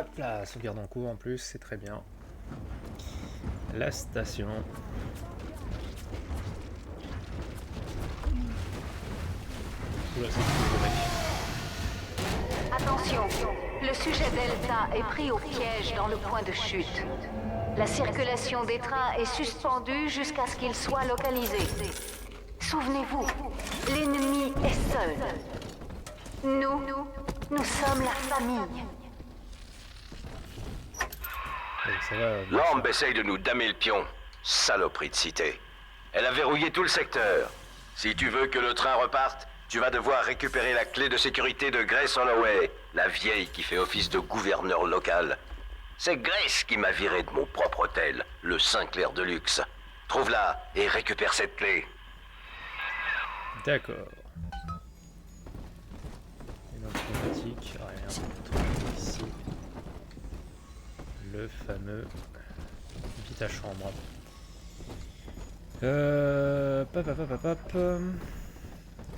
Hop là, sauvegarde en cours en plus, c'est très bien. La station. Oula, c'est tout le mec. Attention, le sujet Delta est pris au piège dans le point de chute. La circulation des trains est suspendue jusqu'à ce qu'il soit localisé. Souvenez-vous, l'ennemi est seul. Nous sommes la famille. Allez, ça va. Lambe essaye de nous damer le pion. Saloperie de cité. Elle a verrouillé tout le secteur. Si tu veux que le train reparte, tu vas devoir récupérer la clé de sécurité de Grace Holloway, la vieille qui fait office de gouverneur local. C'est Grace qui m'a viré de mon propre hôtel, le Sinclair de luxe. Trouve-la et récupère cette clé. D'accord. Et donc automatique, rien. Ici. Le fameux vite à chambre. Pap.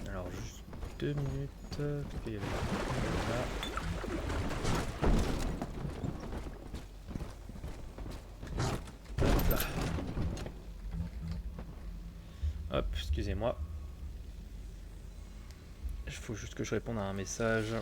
Alors juste 2 minutes. Il y avait là. Hop là. Hop, excusez-moi. Il faut juste que je réponde à un message.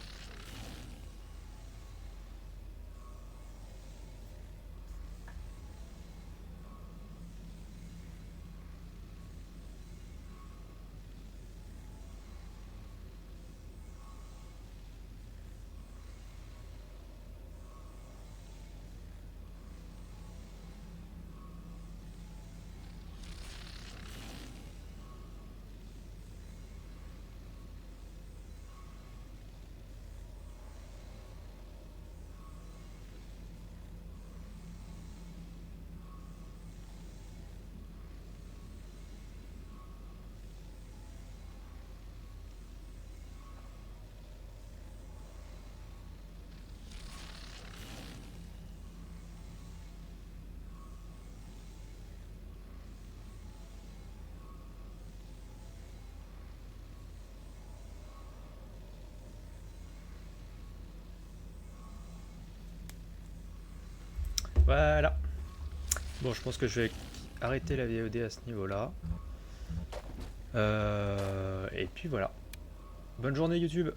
Voilà. Bon, je pense que je vais arrêter la VOD à ce niveau-là. Et puis voilà. Bonne journée YouTube.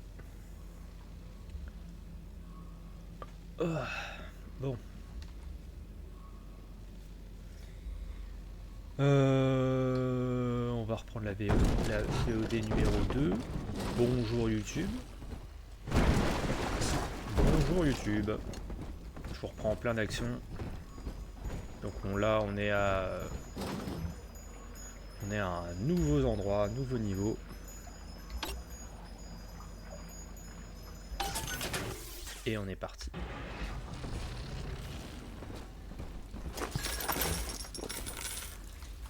Oh, bon. On va reprendre la VOD numéro 2. Bonjour YouTube. Bonjour YouTube. Je vous reprends en plein d'action. Donc là on est à un nouveau endroit, nouveau niveau. Et on est parti.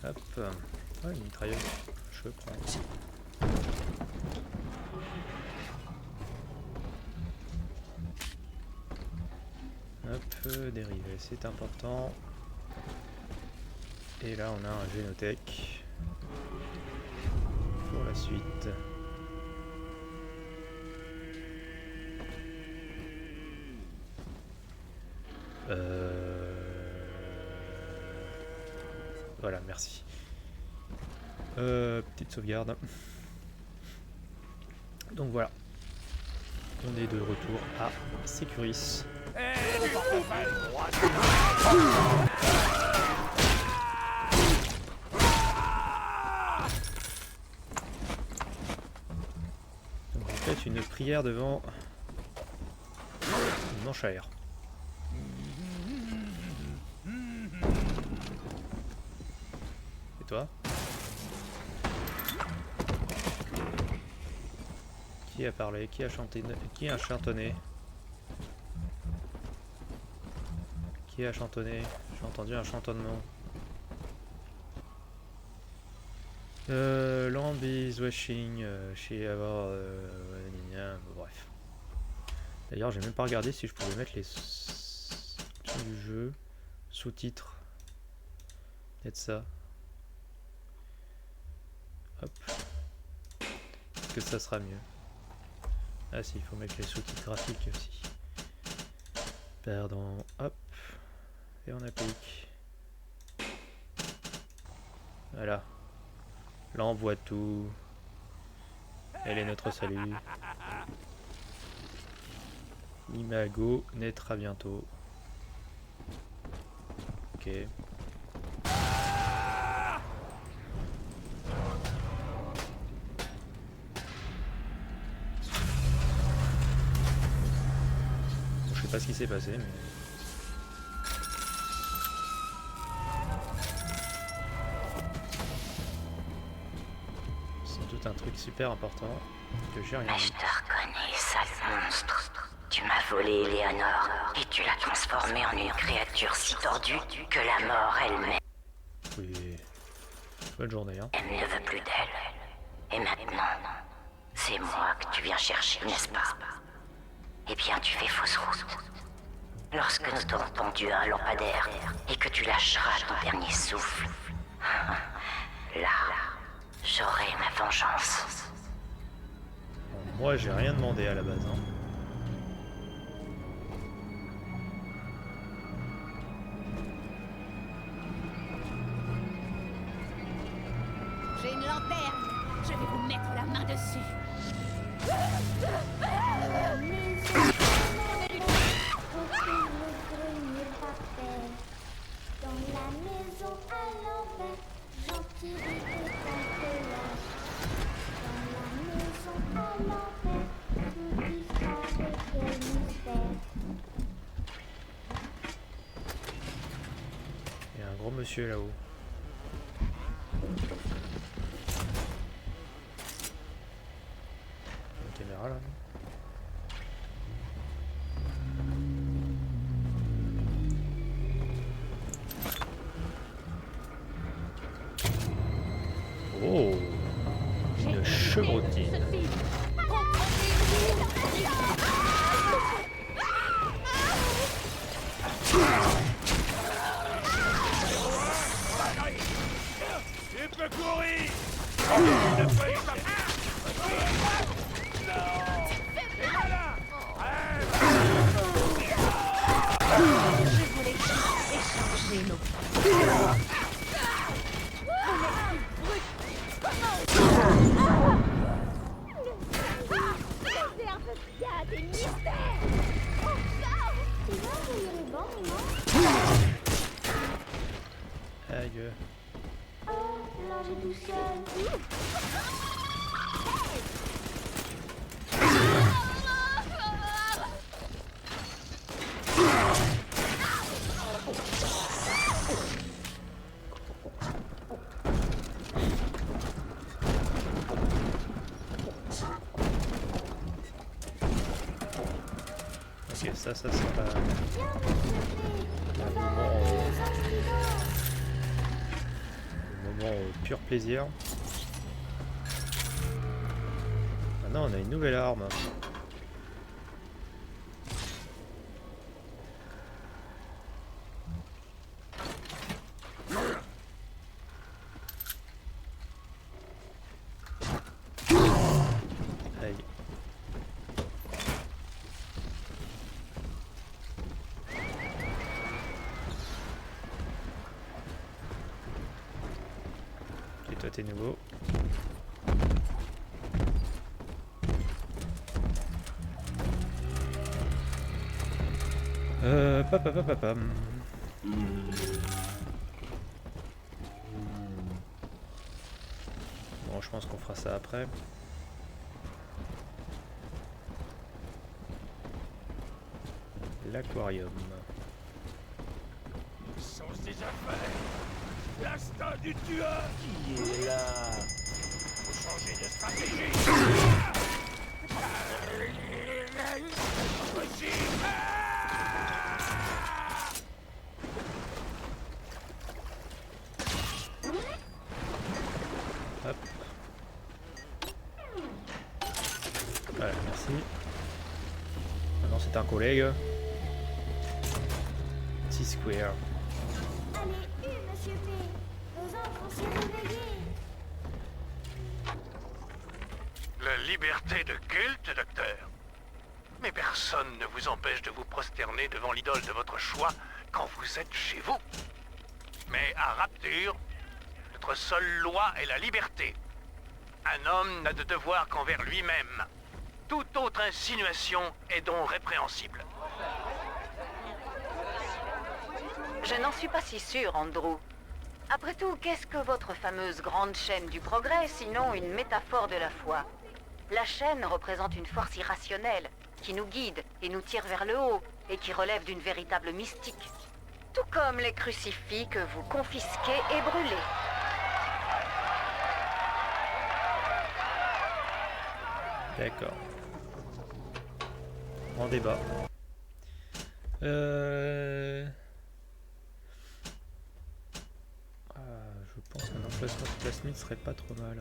Hop. Ouais, une mitrailleuse. Je prends aussi. Hop, dérivé, c'est important. Et là on a un génotech pour la suite. Voilà, merci. Petite sauvegarde. Donc voilà. On est de retour à Securis. Donc vous faites une prière devant une manche à air. Et toi? Qui a parlé? Qui a chanté? Qui a chantonné? Qui a chantonné? J'ai entendu un chantonnement. Lamb is washing chez avoir bref. D'ailleurs j'ai même pas regardé si je pouvais mettre les sons du jeu, sous-titres. Peut-être ça. Hop. Est-ce que ça sera mieux? Ah si, il faut mettre les sous-titres graphiques aussi. Perdons, hop, et on applique. Voilà. Là on voit tout. Elle est notre salut. Imago naîtra bientôt. Ok. Je sais pas ce qui s'est passé, mais... c'est tout un truc super important que j'ai rien Mais je vu. te reconnais, sale monstre. Tu m'as volé Eleanor et tu l'as transformée en une créature si tordue que la mort elle-même Oui. Bonne journée, hein. ne veut plus d'elle. Et maintenant, c'est moi que tu viens chercher, n'est-ce pas? Eh bien, tu fais fausse route. Lorsque nous t'aurons tendu à un lampadaire et que tu lâcheras ton dernier souffle, là, j'aurai ma vengeance. Bon, moi j'ai rien demandé à la base, hein. J'ai une lanterne. Je vais vous mettre la main dessus. Dans la maison à l'envers, gentil et temporaire. Dans la maison à l'envers, tout disparaît, quel mystère. Il y a un gros monsieur là-haut. Une caméra là. Oh, une chevrotine. Tu peux courir! Ne peux échapper! Non! Et voilà! Je voulais échanger nos... Réserve bien des mystères. Tu vas envoyer les bancs, non? Aïe. Oh, l'ange est tout seul. Ok, ça c'est pas... Viens me sauver. On va arrêter les incidents. le moment pur plaisir. Maintenant on a une nouvelle arme. Aïe. Ok, toi t'es nouveau. Papapapapam. Bon, je pense qu'on fera ça après. L'aquarium. Change tes affaires! L'instinct du tueur! Qui est là? Faut changer de stratégie! Impossible! Hop. Voilà, merci. Maintenant c'est un collègue. T-Square. Allez, monsieur P. Nos enfants s'est réveillés. La liberté de culte, docteur? Mais personne ne vous empêche de vous prosterner devant l'idole de votre choix quand vous êtes chez vous. Mais à Rapture, notre seule loi est la liberté. Un homme n'a de devoir qu'envers lui-même. Toute autre insinuation est donc répréhensible. Je n'en suis pas si sûre, Andrew. Après tout, qu'est-ce que votre fameuse grande chaîne du progrès, sinon une métaphore de la foi? La chaîne représente une force irrationnelle, qui nous guide et nous tire vers le haut, et qui relève d'une véritable mystique. Tout comme les crucifix que vous confisquez et brûlez. D'accord. En débat. Je pense qu'un emplacement plasmide serait pas trop mal.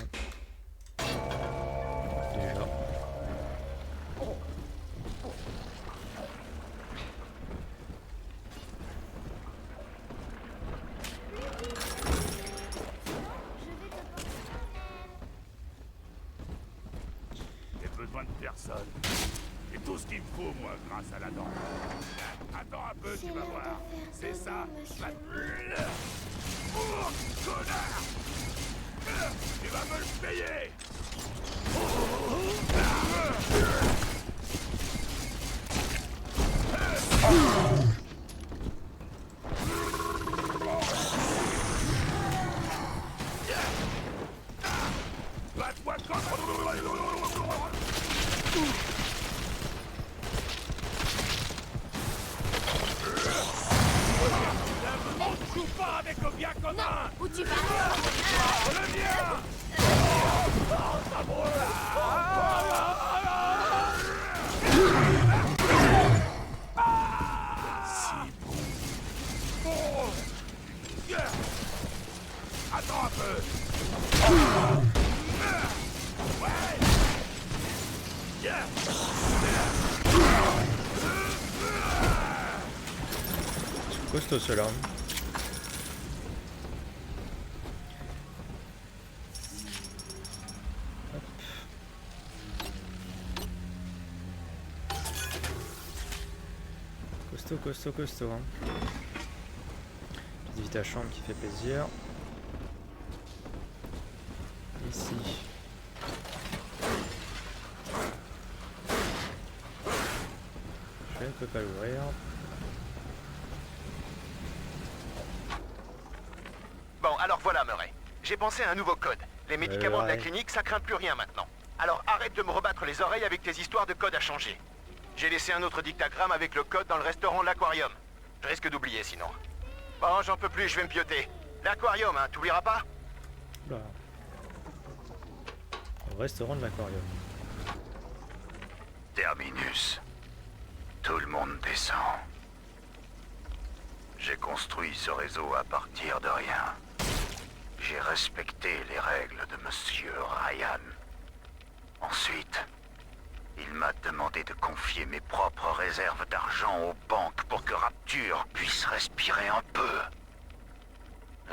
Déjà. J'ai besoin de personne. J'ai tout ce qu'il me faut, moi, grâce à la dent. Attends un peu, tu vas voir. C'est ça. Oh, connard! Tu vas me le payer! Bats-toi on joue pas avec le bien commun! Où tu vas? Le mien! Attends un peu! C'est costaud ceux-là. Costaud, hein. Petite vite à chambre qui fait plaisir. Ici. Je ne peux pas l'ouvrir. Bon, alors voilà, Murray. J'ai pensé à un nouveau code. Les médicaments de la ouais. clinique, ça craint plus rien maintenant. Alors arrête de me rebattre les oreilles avec tes histoires de code à changer. J'ai laissé un autre dictagramme avec le code dans le restaurant de l'Aquarium. Je risque d'oublier sinon. Bon, j'en peux plus, je vais me pioter. L'Aquarium, hein, t'oublieras pas? Là. Au restaurant de l'Aquarium. Terminus. Tout le monde descend. J'ai construit ce réseau à partir de rien. J'ai respecté les règles de Monsieur Ryan. Ensuite, il m'a demandé de confier mes propres réserves d'argent aux banques pour que Rapture puisse respirer un peu.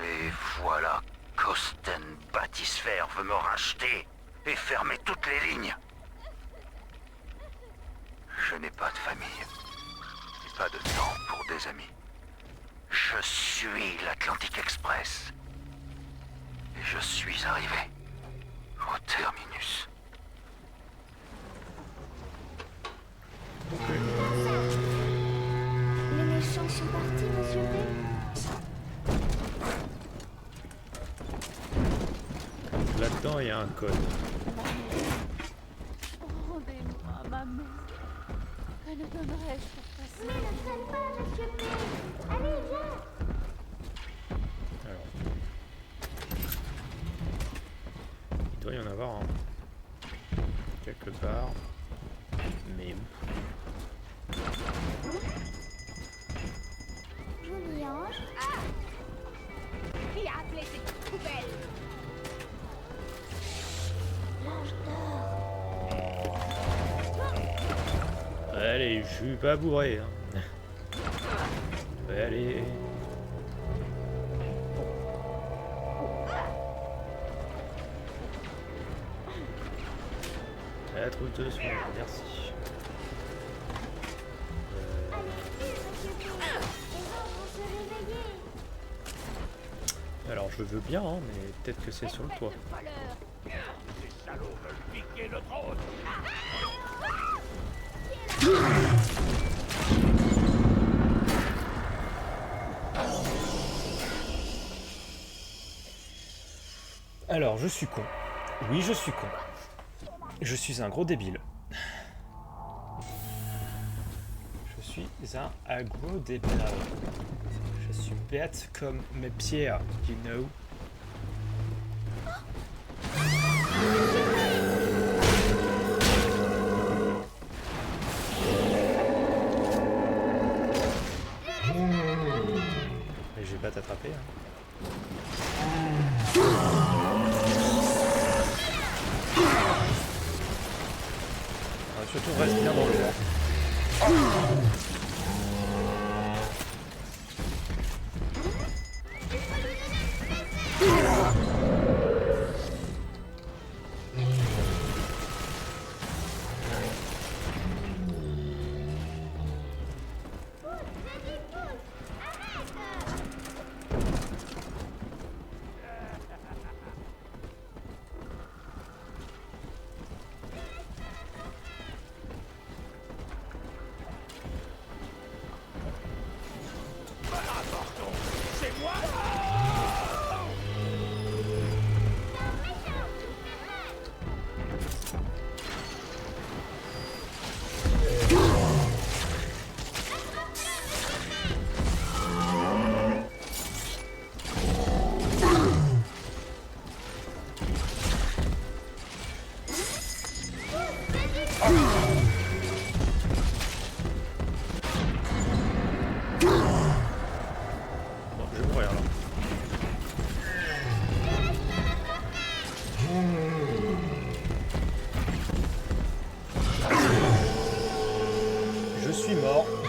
Et voilà qu'Austen Batisphère veut me racheter et fermer toutes les lignes. Je n'ai pas de famille, et pas de temps pour des amis. Je suis l'Atlantic Express. Et je suis arrivé au terminus. Les méchants sont partis, monsieur B. Là-dedans, il y a un code. Rendez-moi ma mère. Que ne donnerais-je pour passer? Ne le freine pas, monsieur B. Allez, viens. Alors. Il doit y en avoir un. Quelque part. Mais où? Joli ange. Qui a appelé cette poubelle? L'ange dort. Allez, je suis pas bourré. Hein. Allez. La trousse de soins, merci. Alors je veux bien, hein, mais peut-être que c'est sur le toit. Ces salauds veulent piquer le trône. Alors, je suis con. Oui, je suis con. Je suis un gros débile. Je suis un gros débile. Je suis bête comme mes pierres, you know. Mais je vais pas t'attraper. Hein. Surtout reste bien dans le vent.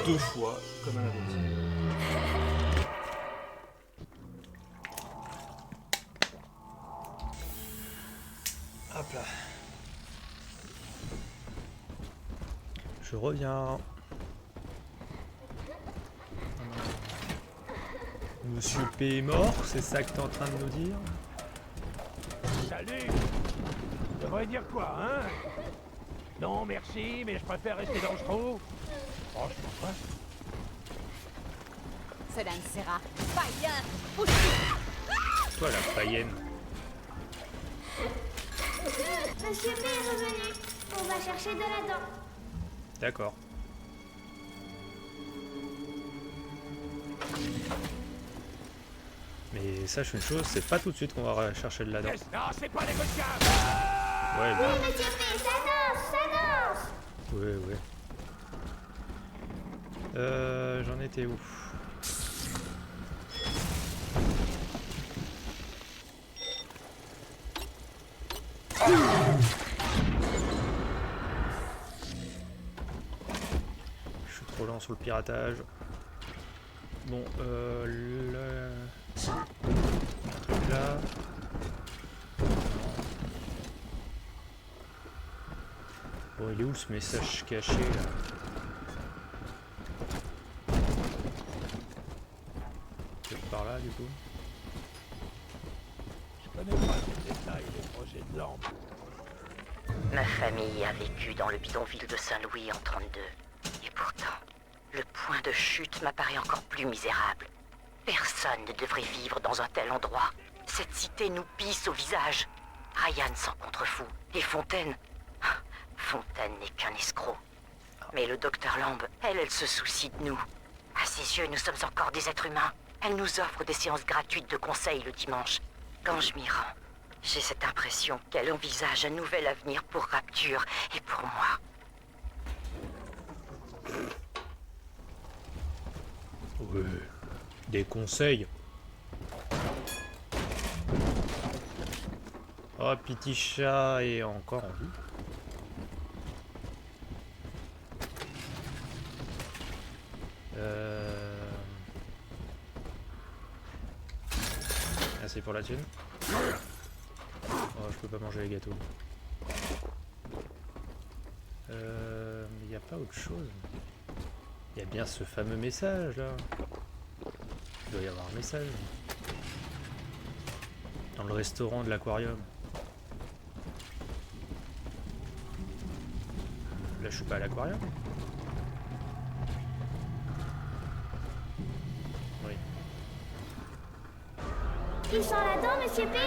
Deux fois, comme un abruti. Hop là. Je reviens. Monsieur P est mort, c'est ça que t'es en train de nous dire? Salut! Je devrais dire quoi, hein? Non, merci, mais je préfère rester dans ce trou. Franchement, quoi? Cela ne sera pas rien. Toi la païenne. Monsieur P est revenu. On va chercher de la dent. D'accord. Mais sache une chose, c'est pas tout de suite qu'on va chercher de la dent. Non, c'est pas négociable! Ouais, bah. Oui, Monsieur P, ça danse, ça danse. Ouais, ouais. J'en étais où? Je suis trop lent sur le piratage. Bon, le truc là. Bon, il est où ce message caché là? Peut-être par là du coup. Je connais pas les détails des projets de lampe. Ma famille a vécu dans le bidonville de Saint-Louis en 32. Et pourtant, le point de chute m'apparaît encore plus misérable. Personne ne devrait vivre dans un tel endroit. Cette cité nous pisse au visage. Ryan s'en contrefou. Et Fontaine... Fontaine n'est qu'un escroc. Mais le docteur Lamb, elle se soucie de nous. À ses yeux, nous sommes encore des êtres humains. Elle nous offre des séances gratuites de conseils le dimanche. Quand je m'y rends, j'ai cette impression qu'elle envisage un nouvel avenir pour Rapture et pour moi. Ouais. Des conseils. Oh, petit chat est encore en vie. Ah, c'est pour la thune. Oh, je peux pas manger les gâteaux. Il n'y a pas autre chose. Il y a bien ce fameux message là. Il doit y avoir un message. Dans le restaurant de l'aquarium. Là, je suis pas à l'aquarium. Oui. Ils sont là-dedans, Monsieur P.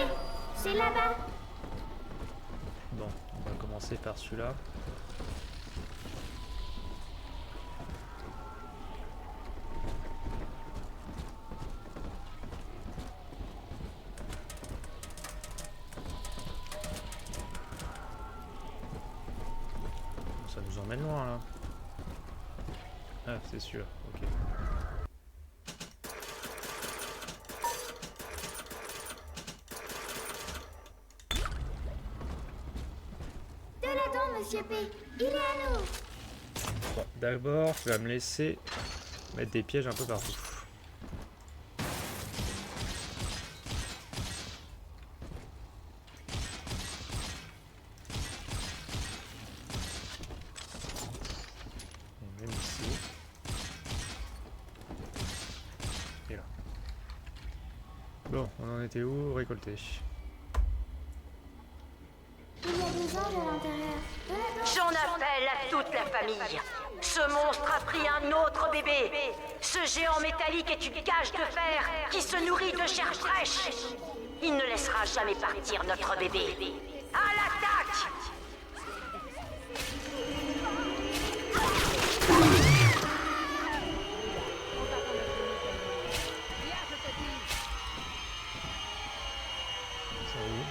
C'est là-bas. Bon, on va commencer par celui-là. Ça nous emmène loin là. Ah, c'est sûr, ok. De là-dedans, Monsieur P. Il est à nous. Bon, d'abord, tu vas me laisser mettre des pièges un peu partout. Et même ici. Et là. Bon, on en était où? Récolter. Il y a des anges à l'intérieur. De là-dedans. J'en appelle à toute la famille. Ce monstre a pris un autre bébé. Ce géant métallique est une cage de fer qui se nourrit de chair fraîche. Il ne laissera jamais partir notre bébé. À l'attaque! Ça où?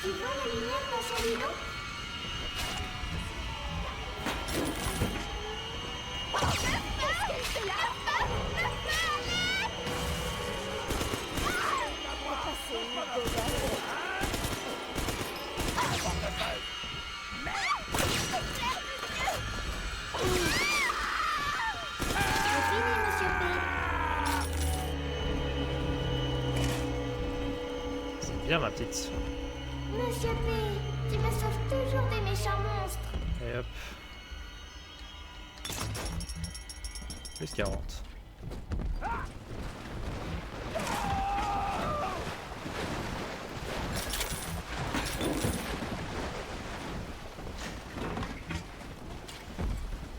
Tu vois la lumière dans son bidon? C'est fini, Monsieur P. C'est bien ma petite. Monsieur P. Tu me sauves toujours des méchants monstres. Et hop. Plus 40.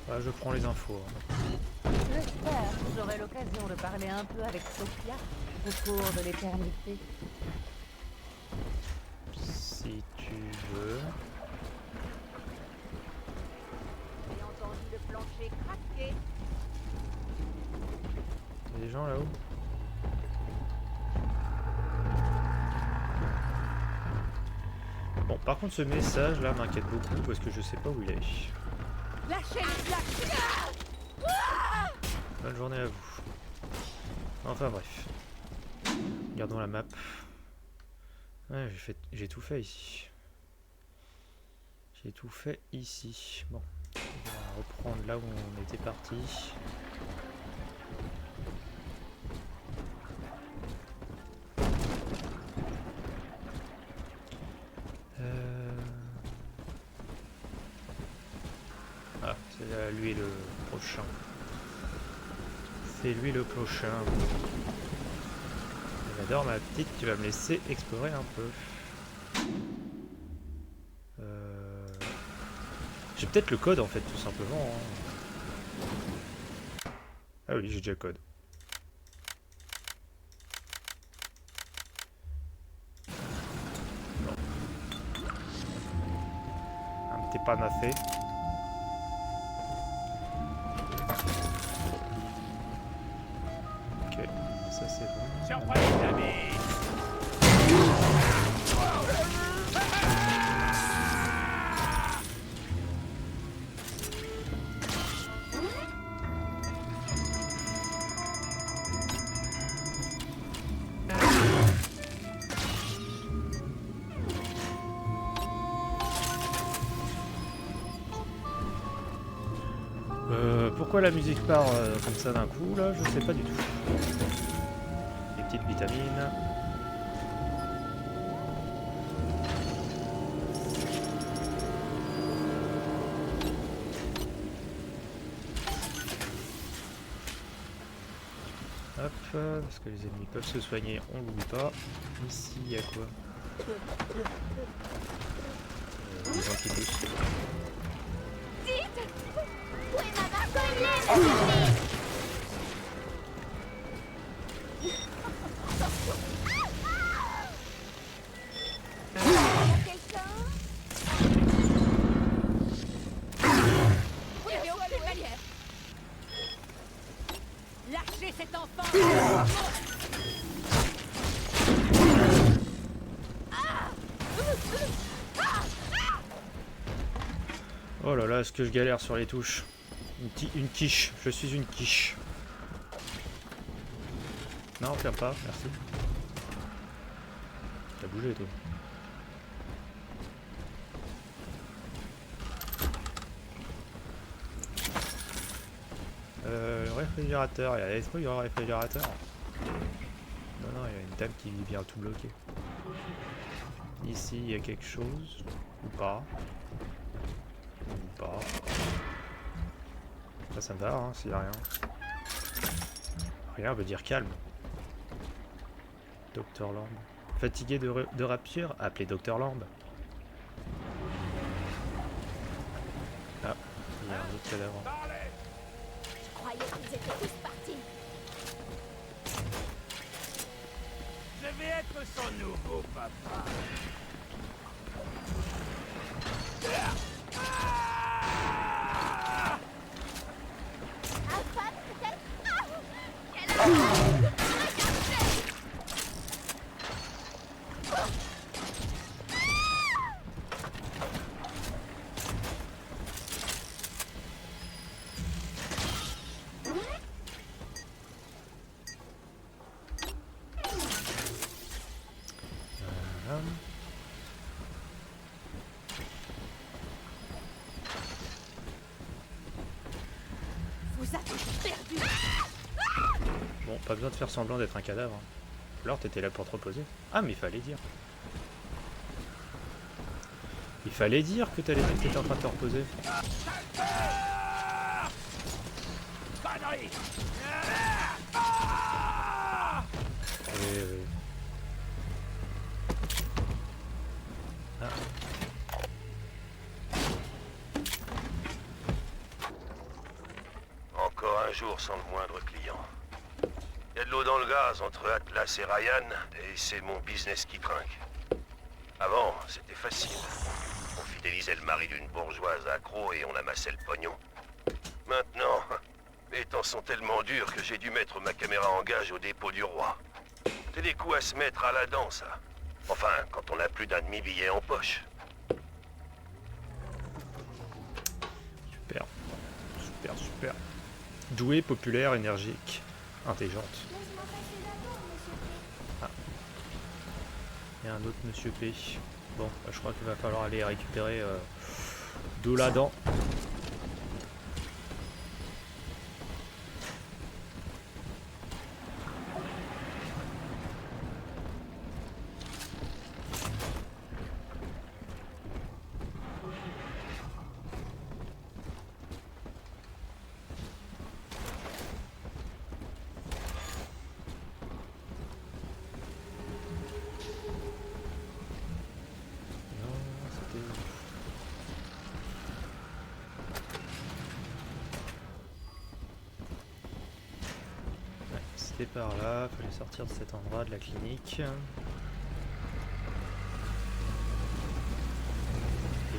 Ah, je prends les infos. J'espère que j'aurai l'occasion de parler un peu avec Sophia au cours de l'éternité. Si tu veux. J'ai entendu le plancher craquer. Il y a des gens là-haut? Bon, par contre, ce message là m'inquiète beaucoup parce que je sais pas où il est. Lâchez les plaques. Bonne journée à vous. Enfin bref. Regardons la map. Ouais, j'ai tout fait ici. J'ai tout fait ici. Bon. On va reprendre là où on était parti. Ah, c'est lui le prochain. C'est lui le prochain. J'adore ma petite, tu vas me laisser explorer un peu. J'ai peut-être le code en fait, tout simplement. Hein. Ah oui, j'ai déjà le code. Bon. Un petit panacée. Ok, ça c'est bon. Surprise, ami! Pourquoi la musique part comme ça d'un coup là, je sais pas du tout. vitamines. Hop, parce que les ennemis peuvent se soigner, on l'oublie pas. Ici, il y a quoi? Des gens qui poussent. Lâchez cet enfant. Oh là là, est-ce que je galère sur les touches? Une quiche, je suis une quiche. Non, ferme pas, merci. T'as bougé toi. Le réfrigérateur, il y a des trucs dans le réfrigérateur. Non, non, il y a une table qui vient tout bloquer. Ici, il y a quelque chose. Ou pas. Ou pas. Ça me va, hein, s'il n'y a rien. Rien veut dire calme. Dr Lamb. Fatigué de rapture, appelez Dr Lamb. Ah, il y a un autre cadavre. Je croyais qu'ils étaient tous partis. Je vais être son nouveau papa. Alpha, peut-être. Quelle heure? Vous avez perdu. Bon, pas besoin de faire semblant d'être un cadavre. Alors t'étais là pour te reposer. Ah mais il fallait dire. Il fallait dire que t'étais en train de te reposer. Connerie. Oui, oui. Ah. Encore un jour sans le moindre client. Il y a de l'eau dans le gaz entre Atlas et Ryan, et c'est mon business qui trinque. Avant, c'était facile. On fidélisait le mari d'une bourgeoise accro et on amassait le pognon. Maintenant, les temps sont tellement durs que j'ai dû mettre ma caméra en gage au dépôt du roi. C'est des coups à se mettre à la dent, ça. Enfin, quand on n'a plus d'un demi-billet en poche. Super. Super, super. Douée, populaire, énergique, intelligente. Laisse-moi passer d'abord, monsieur P. Ah. Il y a un autre monsieur P. Bon, bah, je crois qu'il va falloir aller récupérer de la dent. C'était par là, fallait sortir de cet endroit de la clinique. Et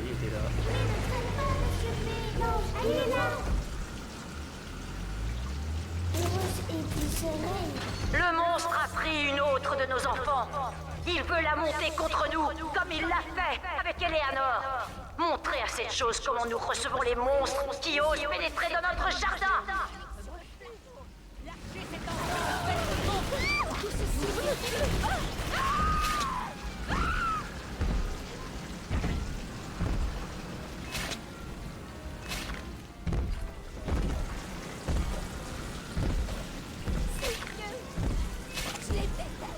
il était là. Non, elle est là. Eros et Glycérine. Le monstre a pris une autre de nos enfants. Il veut la monter contre nous, comme il l'a fait avec Eleanor. Montrez à cette chose comment nous recevons les monstres qui osent pénétrer dans notre jardin. Lâchez cet enfant. Je l'ai fait.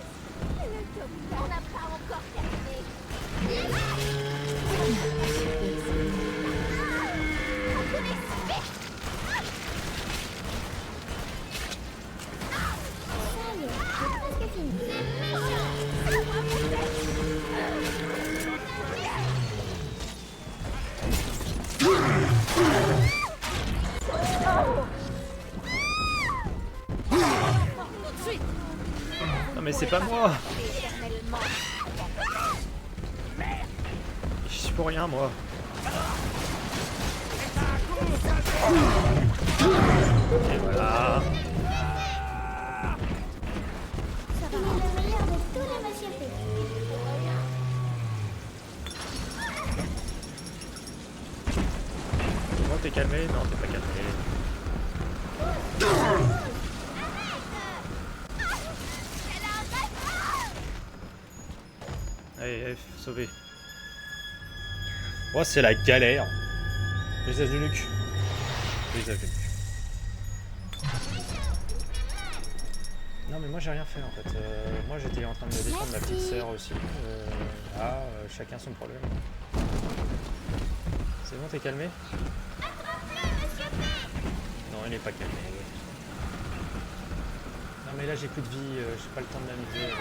c'est pas moi. Je suis pour rien moi. Et voilà. Il est le meilleur de tous les Monsieur P. Bon, t'es calmé? Non, t'es pas calmé. Allez, F, sauvé. Oh, c'est la galère. Visage du nuque. Visage du nuque. Non, mais moi j'ai rien fait en fait. Moi j'étais en train de me défendre ma petite sœur aussi. Chacun son problème. C'est bon, t'es calmé? Non, elle n'est pas calmée. Non, mais là j'ai plus de vie, j'ai pas le temps de m'amuser.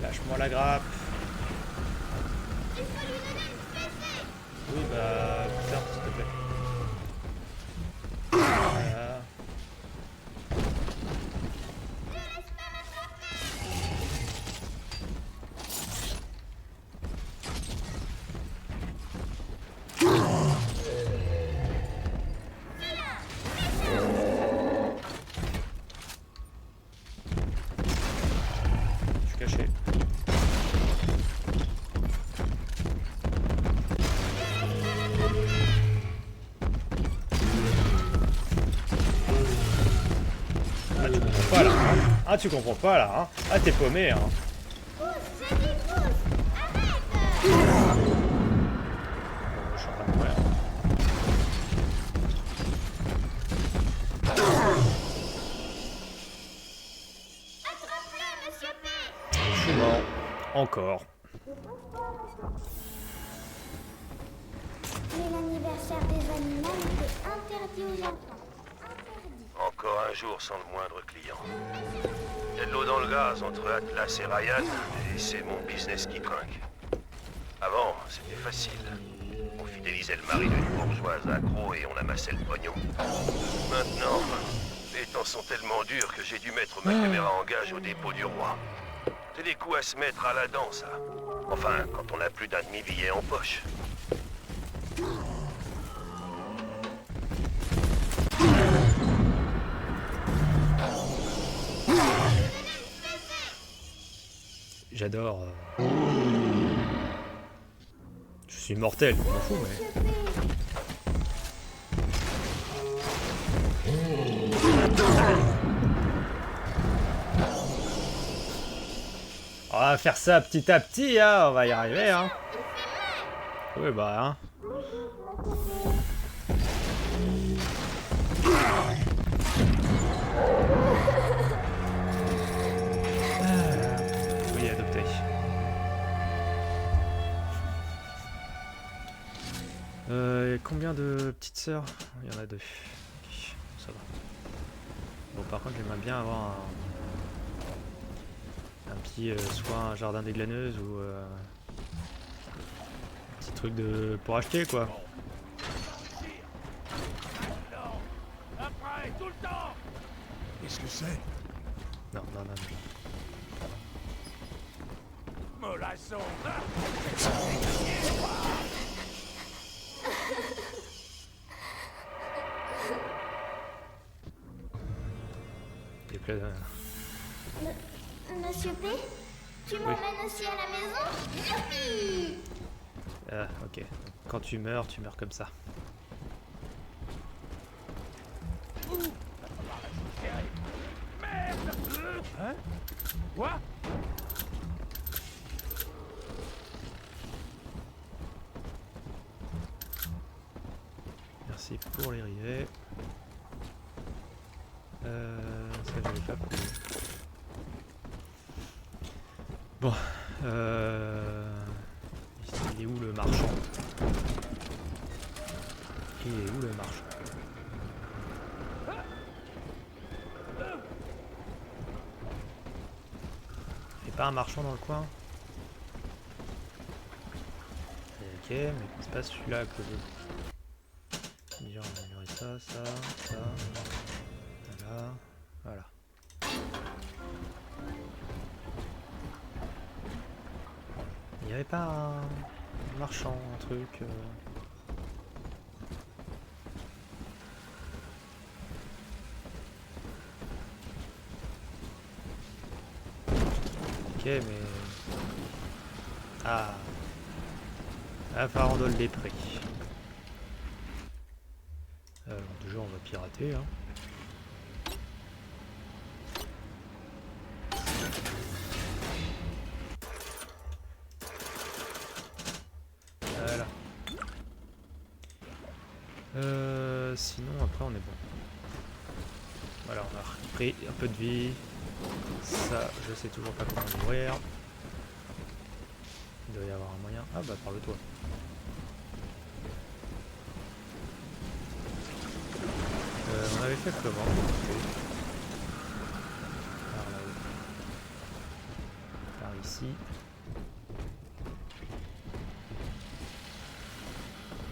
Lâche-moi la grappe. Oui, bah, putain, s'il te plaît. Voilà. Je suis caché. Ah, tu comprends pas là, hein. Ah, t'es paumé, hein. Pousse, je dis pousse. Arrête. Je suis en train de mourir. Attrape-le, Monsieur P. Je suis mort. Encore. C'est l'anniversaire des animaux, c'est interdit aux enfants. Interdit. Encore un jour sans le moindre client. Il y a de l'eau dans le gaz entre Atlas et Ryan, et c'est mon business qui trinque. Avant, c'était facile. On fidélisait le mari d'une bourgeoise accro et on amassait le pognon. Maintenant, les temps sont tellement durs que j'ai dû mettre ma caméra en gage au dépôt du roi. C'est des coups à se mettre à la dent, ça. Enfin, quand on n'a plus d'un demi-billet en poche. J'adore. Je suis mortel, je m'en fous, mais. On va faire ça petit à petit, hein. On va y arriver, hein. Oui, bah, hein. Oui, adopté. Combien de petites sœurs? Il y en a 2. Ok, ça va. Bon, par contre, j'aimerais bien avoir un petit, soit un jardin des glaneuses ou un petit truc de pour acheter, quoi. Après, tout le temps! Qu'est-ce que c'est? Non, non, non, non. Mollasson! Il y a plein de... Monsieur P, tu m'emmènes aussi à la maison? Youpi! Ah, ok. Quand tu meurs comme ça. Merde! Hein? Quoi? Merci pour les rivets. Ça j'avais pas pris. Bon, il est où le marchand? Il est où le marchand? Il n'y a pas un marchand dans le coin? Ok, mais c'est pas celui-là que je veux. Dire, on va améliorer ça, ça, ça. Voilà. y avait pas un marchand, un truc Ok, mais... Ah... À Farandole des Prés. Déjà, on va pirater, hein. Voilà. Sinon, après, on est bon. Voilà, on a repris un peu de vie. Ça, je sais toujours pas comment l'ouvrir. Il doit y avoir un moyen. Ah bah par le toit. On avait fait comment? Par là-haut. Par ici.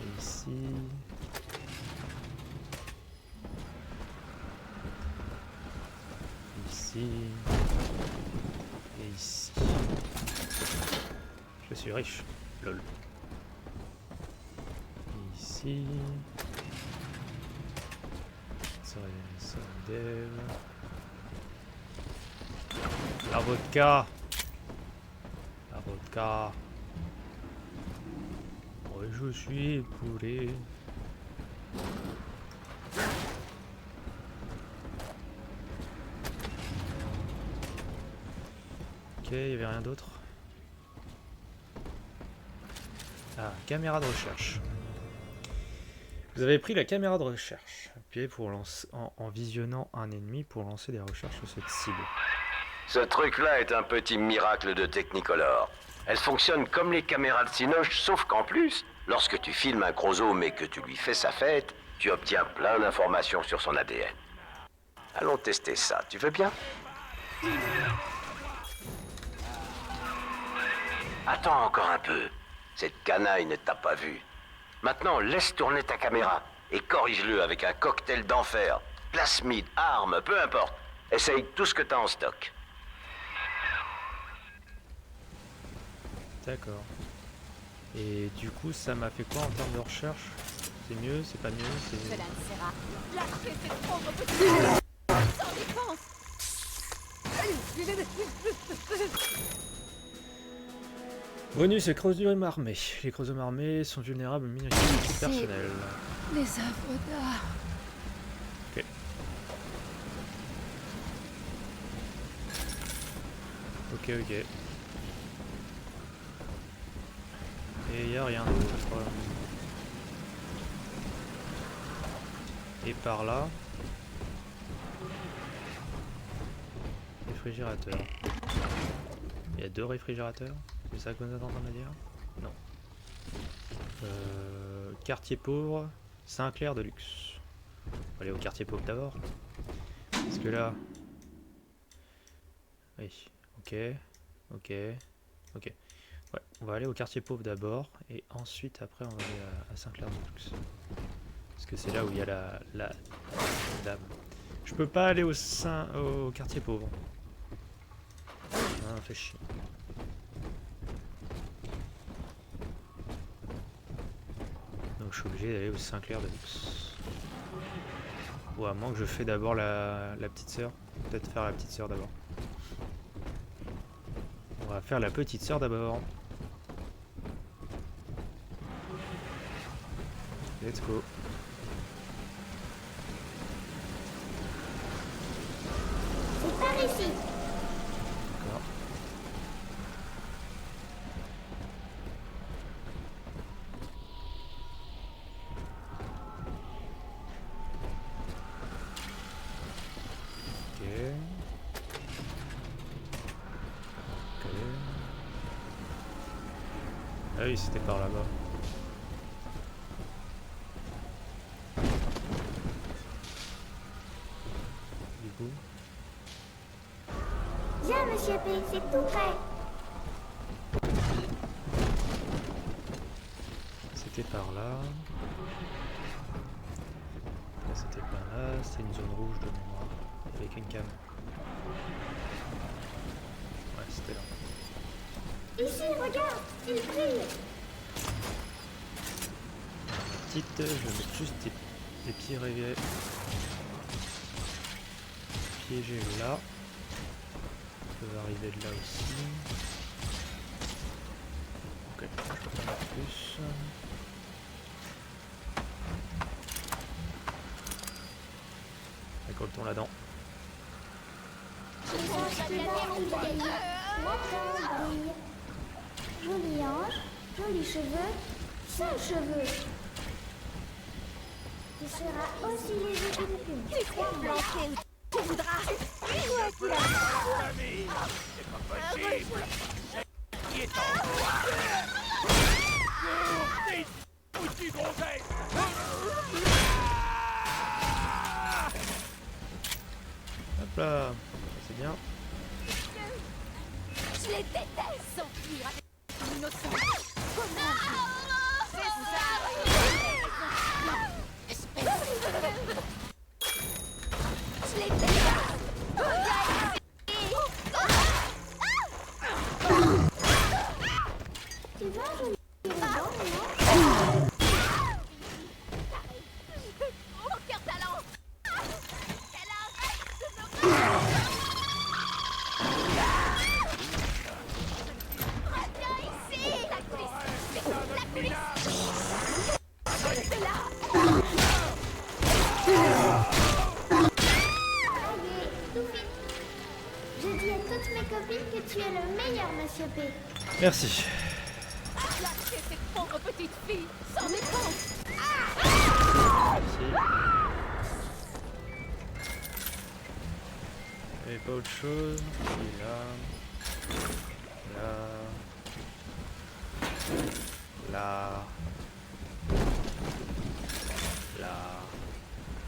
Et ici. Ici. Et ici. Je suis riche. Lol. Et ici. Ça dev. La vodka. La vodka. Oui, je suis bourré. Ok, il n'y avait rien d'autre. Ah, caméra de recherche. Vous avez pris la caméra de recherche. Appuyez pour lancer, en visionnant un ennemi pour lancer des recherches sur cette cible. Ce truc-là est un petit miracle de Technicolor. Elle fonctionne comme les caméras de Cinoche, sauf qu'en plus, lorsque tu filmes un chromosome et que tu lui fais sa fête, tu obtiens plein d'informations sur son ADN. Allons tester ça, tu veux bien? Attends encore un peu. Cette canaille ne t'a pas vu. Maintenant, laisse tourner ta caméra et corrige-le avec un cocktail d'enfer. Plasmide, arme, peu importe. Essaye tout ce que t'as en stock. D'accord. Et du coup, ça m'a fait quoi en termes de recherche? C'est mieux, c'est pas mieux, c'est... Cela ne sert à rien. Lâchez cette pauvre petite... Sans défense. Bonus et chromosomes armés. Les chromosomes armés sont vulnérables aux munitions personnelles. Les œuvres d'art. Ok. Ok, ok. Et il n'y a rien d'autre. Et par là... Réfrigérateur. Il y a 2 réfrigérateurs? C'est ça que vous êtes en train de dire? Non. Quartier pauvre, Saint-Clair de luxe. On va aller au quartier pauvre d'abord. Parce que là... Oui, ok, ok, ok. Ouais, on va aller au quartier pauvre d'abord, et ensuite après on va aller à Saint-Clair de luxe. Parce que c'est là où il y a la dame. Je peux pas aller au quartier pauvre. Ah, fait chier. Donc je suis obligé d'aller au Saint-Clair de luxe. Ou à moins que je fais d'abord la petite sœur. Peut-être faire la petite sœur d'abord. On va faire la petite sœur d'abord. Let's go. C'est par ici. D'accord. Ok. Ok. Ah oui, c'était par là-bas. Du coup. Viens, monsieur P, c'est tout prêt. C'était par là. Là, c'était par là. C'était une zone rouge de mémoire. Avec une cam. Ouais, c'était là. Ici, regarde, il brille. Petite, je vais mettre juste des pieds rêvés. Piégés là. Ils peuvent arriver de là aussi. Ok, je peux pas mettre plus. Récoltons la dent. Joli ange, jolis cheveux, sales cheveux. Tu seras aussi léger qu'une plume. Tu crois manquer où tu voudras. Quoi qu'il arrive. C'est pas possible. Qui est en toi? T'es foutu gonzesse. Hop là, c'est bien. Je les déteste. S'enfuir avec une innocente. Comment? C'est ça. Espèce. Je les déteste. Tu veux un joli ruban, non? Aucun talent. Qu'elle arrête de me... Reviens ici. La police. La police. C'est là. Allez, tout fini. Je dis à toutes mes copines que tu es le meilleur, Monsieur P. Merci. Lâchez cette pauvre petite fille. Sans défense. Merci. Et pas autre chose. Et là. Là. Là. Là.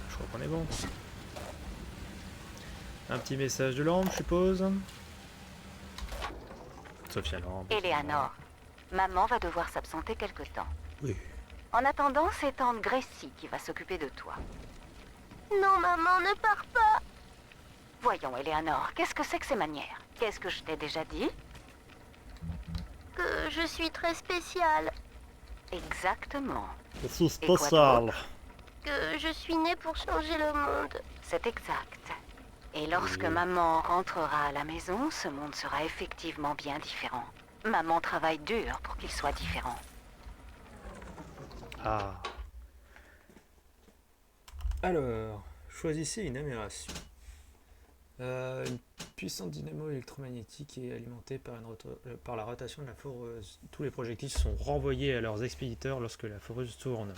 Je crois qu'on est bon. Un petit message de Lampe, je suppose. Sophia Lampe. Eleanor, maman va devoir s'absenter quelque temps. Oui. En attendant, c'est tante Gracie qui va s'occuper de toi. Non, maman, ne pars pas. Voyons, Eleanor, qu'est-ce que c'est que ces manières? Qu'est-ce que je t'ai déjà dit? Que je suis très spéciale. Exactement. C'est Et quoi spécial. Que je suis née pour changer le monde. C'est exact. Et lorsque maman rentrera à la maison, ce monde sera effectivement bien différent. Maman travaille dur pour qu'il soit différent. Ah. Alors, choisissez une amération. Une puissante dynamo électromagnétique est alimentée par la rotation de la foreuse. Tous les projectiles sont renvoyés à leurs expéditeurs lorsque la foreuse tourne.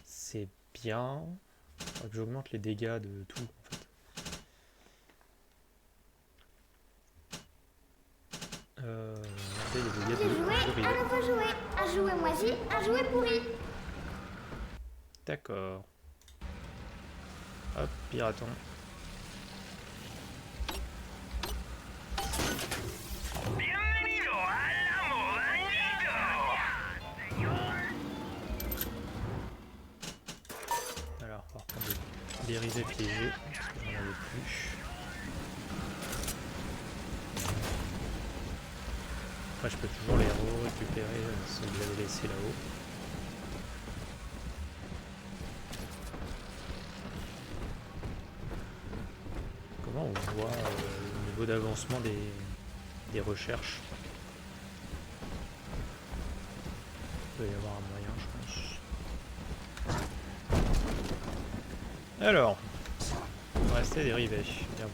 C'est bien. Faudra que j'augmente les dégâts de tout, en fait. Les dégâts J'ai de joué, rivet. un nouveau jouet. Un jouet moisi, un jouet pourri. D'accord. Hop, piraton. Alors, on va reprendre des rivets piégés, parce que j'en avais plus. Après, je peux toujours les récupérer si vous l'avez laissé là-haut. Comment on voit le niveau d'avancement des recherches? Il peut y avoir un moyen, je pense. Alors, il me restait des rivets, bien vu.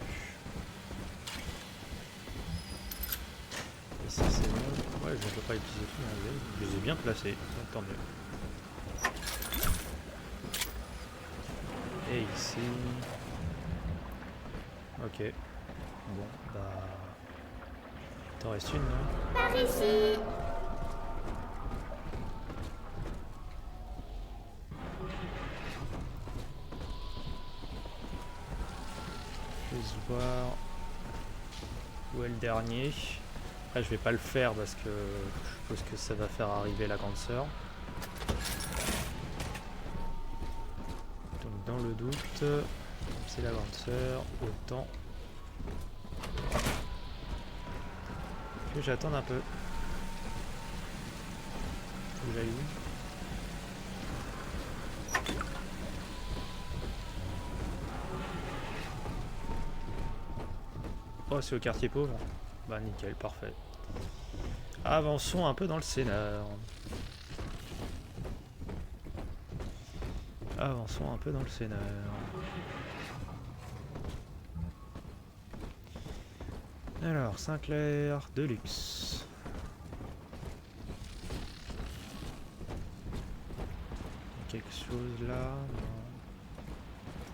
Ici c'est bon. Ouais, je ne peux pas utiliser tous mes rivets, je les ai bien placés, donc tant mieux. Et ici... Ok. Bon, bah... T'en restes une, non? Par ici. Juste voir... Où est le dernier? Après, je vais pas le faire parce que je suppose que ça va faire arriver la grande sœur. Donc dans le doute, c'est la grande sœur, autant Que j'attende un peu. Faut que j'aille où? Oh, c'est au quartier pauvre. Bah nickel, parfait. Avançons un peu dans le scénar. Avançons un peu dans le scénar. Alors, Sinclair Deluxe. Quelque chose là?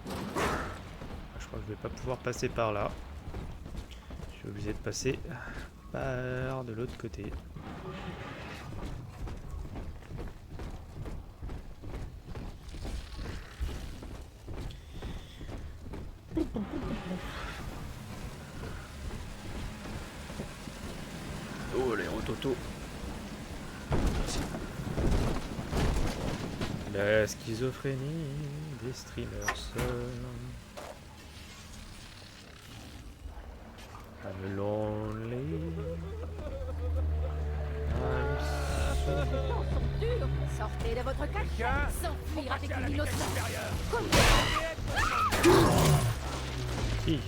Non. Ah, je crois que je vais pas pouvoir passer par là. Je suis obligé de passer par de l'autre côté. Oh les rototos. La schizophrénie des streamers seuls. I'm lonely. I'm so... Sortez de votre cachette, s'enfuir avec une innocente. Qui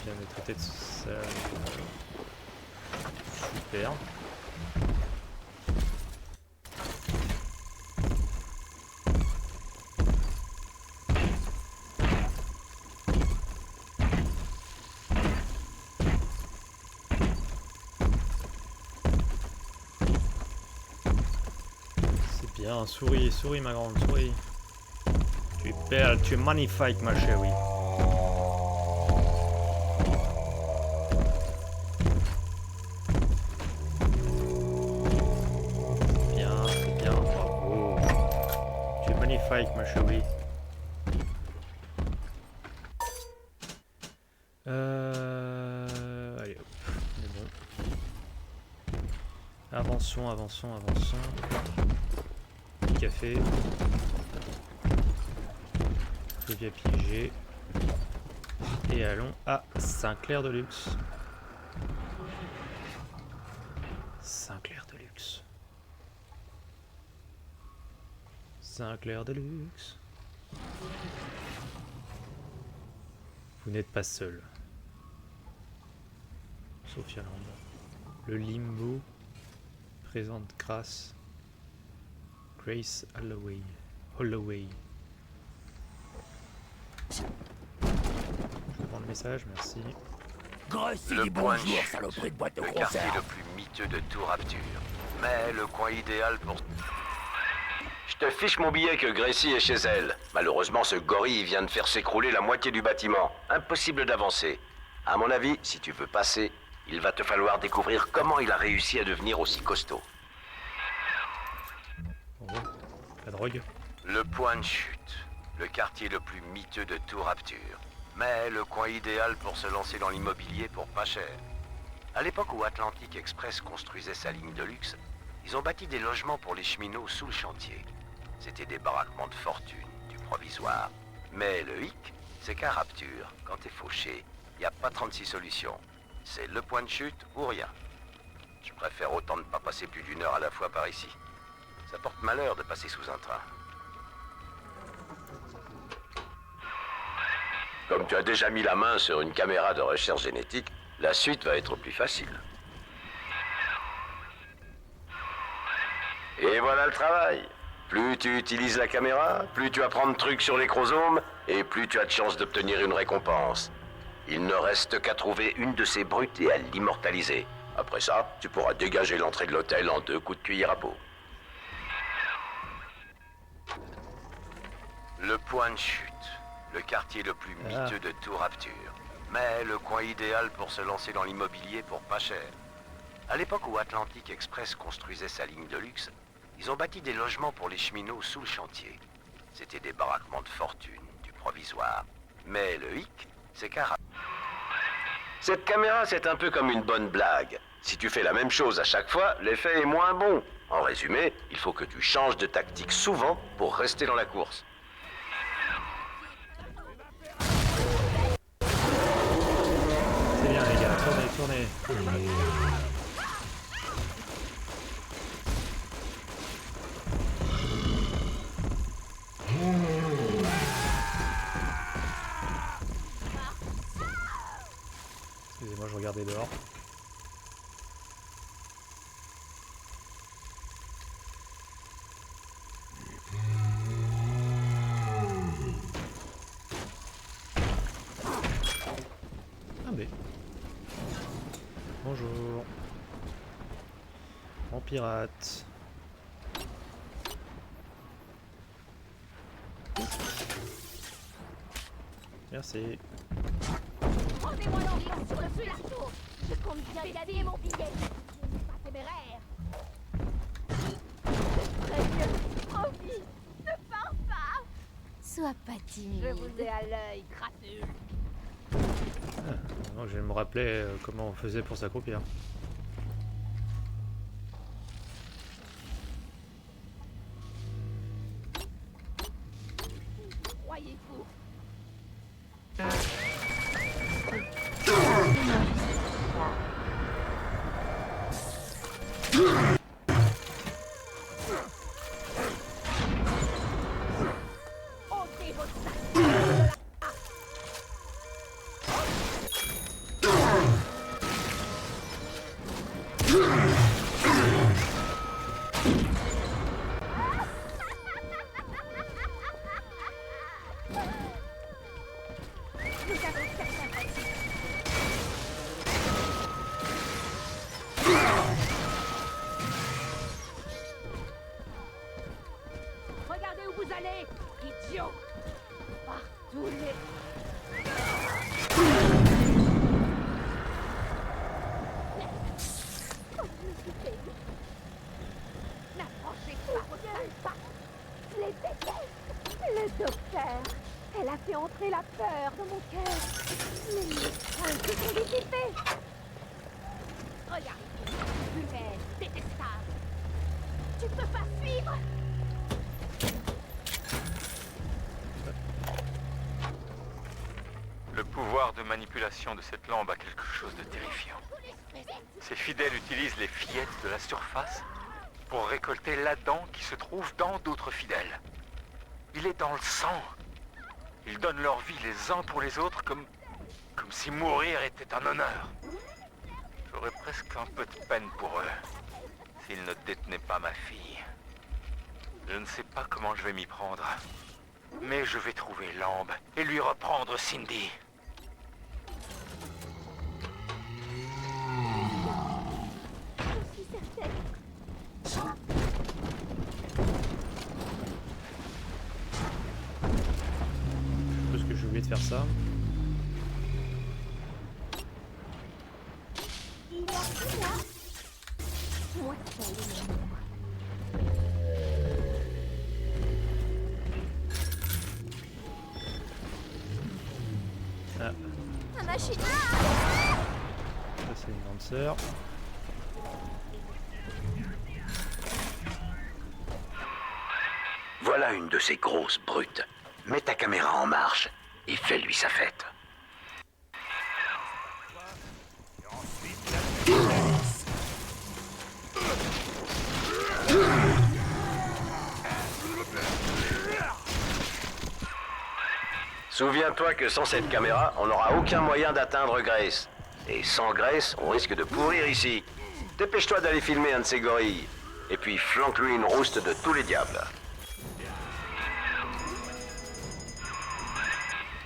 Je viens de traiter de ça. Super. C'est bien, souris, souris ma grande, souris. Tu es belle, tu es magnifique ma chérie. Magnifique ma chérie. Allez hop, on est bon. Avançons, avançons, avançons. Café. Rivière piégée. Et allons à Sinclair Deluxe. Sinclair Deluxe. Sinclair Deluxe. Vous n'êtes pas seul. Sophia Land. Le Limbo présente Grace Holloway. Holloway. Je prends le message, merci. Le point de chute, le quartier le plus miteux de tout Rapture. Mais le coin idéal pour... Je te fiche mon billet que Gracie est chez elle. Malheureusement, ce gorille vient de faire s'écrouler la moitié du bâtiment. Impossible d'avancer. À mon avis, si tu veux passer, il va te falloir découvrir comment il a réussi à devenir aussi costaud. Oh, la drogue. Le point de chute, le quartier le plus miteux de tout Rapture. Mais le coin idéal pour se lancer dans l'immobilier pour pas cher. À l'époque où Atlantic Express construisait sa ligne de luxe, ils ont bâti des logements pour les cheminots sous le chantier. C'était des baraquements de fortune, du provisoire. Mais le hic, c'est qu'à Rapture, quand t'es fauché, y a pas 36 solutions. C'est le point de chute ou rien. Je préfère autant ne pas passer plus d'1 heure à la fois par ici. Ça porte malheur de passer sous un train. Comme tu as déjà mis la main sur une caméra de recherche génétique, la suite va être plus facile. Et voilà le travail. Plus tu utilises la caméra, plus tu apprends de trucs sur les chromosomes, et plus tu as de chances d'obtenir une récompense. Il ne reste qu'à trouver une de ces brutes et à l'immortaliser. Après ça, tu pourras dégager l'entrée de l'hôtel en 2 coups de cuillère à peau. Le point de chute, le quartier le plus miteux de tout Rapture. Mais le coin idéal pour se lancer dans l'immobilier pour pas cher. À l'époque où Atlantic Express construisait sa ligne de luxe, ils ont bâti des logements pour les cheminots sous le chantier. C'était des baraquements de fortune, du provisoire. Mais le hic, c'est qu'à... Cette caméra, c'est un peu comme une bonne blague. Si tu fais la même chose à chaque fois, l'effet est moins bon. En résumé, il faut que tu changes de tactique souvent pour rester dans la course. tournez. Excusez-moi, je regardais dehors. Ah mais... Bonjour. En pirate. Merci. Rendez-moi l'ambiance sur le plateau. Je compte bien gagner mon billet. Je n'ai pas téméraire. Prévieux, promis, ne pars pas. Sois pas timide. Je vous ai à l'œil, crapule. Non, je vais me rappeler comment on faisait pour s'accroupir. Croyez-vous? Ôtez votre sac. Nous avons certains principes. Regardez où vous allez, idiot! Partout les... N'approchez pas vos sales pas! Je les déteste! Le docteur! Elle a fait entrer la peur dans mon cœur! Les médecins se sont dissipés! Regarde! Humaine, détestable! Tu peux pas suivre! Le pouvoir de manipulation de cette lampe a quelque chose de terrifiant. Ses fidèles utilisent les fillettes de la surface pour récolter l'Adam qui se trouve dans d'autres fidèles. Il est dans le sang. Ils donnent leur vie les uns pour les autres comme si mourir était un honneur. J'aurais presque un peu de peine pour eux s'ils ne détenaient pas ma fille. Je ne sais pas comment je vais m'y prendre, mais je vais trouver Lambe et lui reprendre Cindy. Je suis certaine. Parce que j'ai oublié de faire ça. Il y a plus là. Moi seule est mon ombre. Ah, Un machine. ça c'est une lanceur. Voilà une de ces grosses brutes. Mets ta caméra en marche et fais-lui sa fête. Souviens-toi que sans cette caméra, on n'aura aucun moyen d'atteindre Grace. Et sans Grace, on risque de pourrir ici. Dépêche-toi d'aller filmer un de ces gorilles. Et puis flanque-lui une rouste de tous les diables.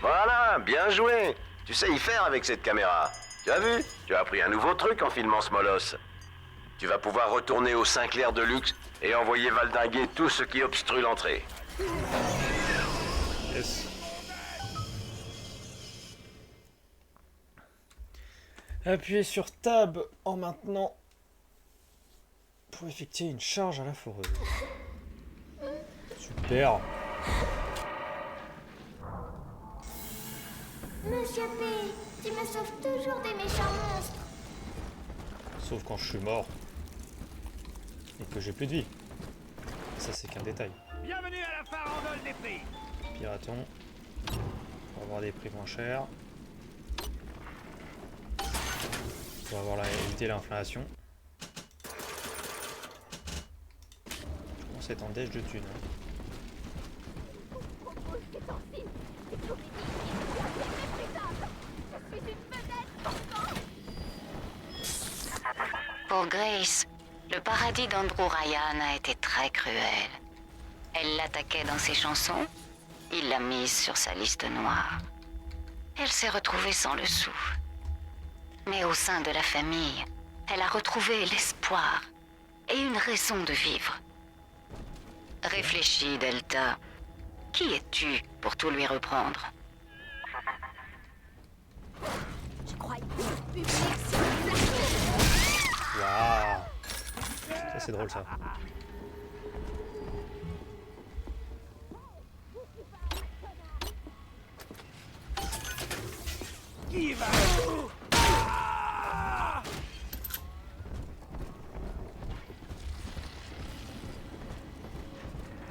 Voilà, bien joué. Tu sais y faire avec cette caméra. Tu as vu? Tu as appris un nouveau truc en filmant ce molosse. Tu vas pouvoir retourner au Sinclair de luxe et envoyer valdinguer tout ce qui obstrue l'entrée. Yes. Appuyez sur Tab en maintenant pour effectuer une charge à la foreuse. Super. Monsieur P, tu me sauves toujours des méchants monstres. Sauf quand je suis mort. Et que j'ai plus de vie. Ça c'est qu'un détail. Bienvenue à la farandole des prix. Piraton. Pour avoir des prix moins chers. pour avoir évité l'inflation. Je commence à être en déche de thunes. Hein. Pour Grace, le paradis d'Andrew Ryan a été très cruel. Elle l'attaquait dans ses chansons, il l'a mise sur sa liste noire. Elle s'est retrouvée sans le sou. Mais au sein de la famille, elle a retrouvé l'espoir et une raison de vivre. Réfléchis, Delta. Qui es-tu pour tout lui reprendre? Je crois que le public sur le plateau. Waouh! Ça c'est drôle ça.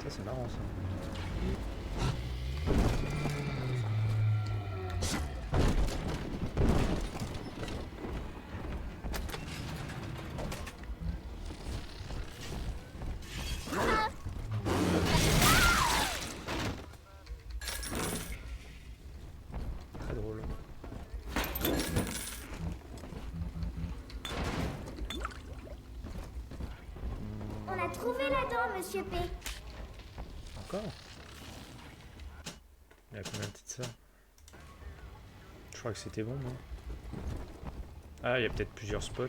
Ça c'est marrant ça. Très drôle. On a trouvé la dent, Monsieur P. Encore? Il y a combien de petites sœurs? Je crois que c'était bon, non? Ah, il y a peut-être plusieurs spots.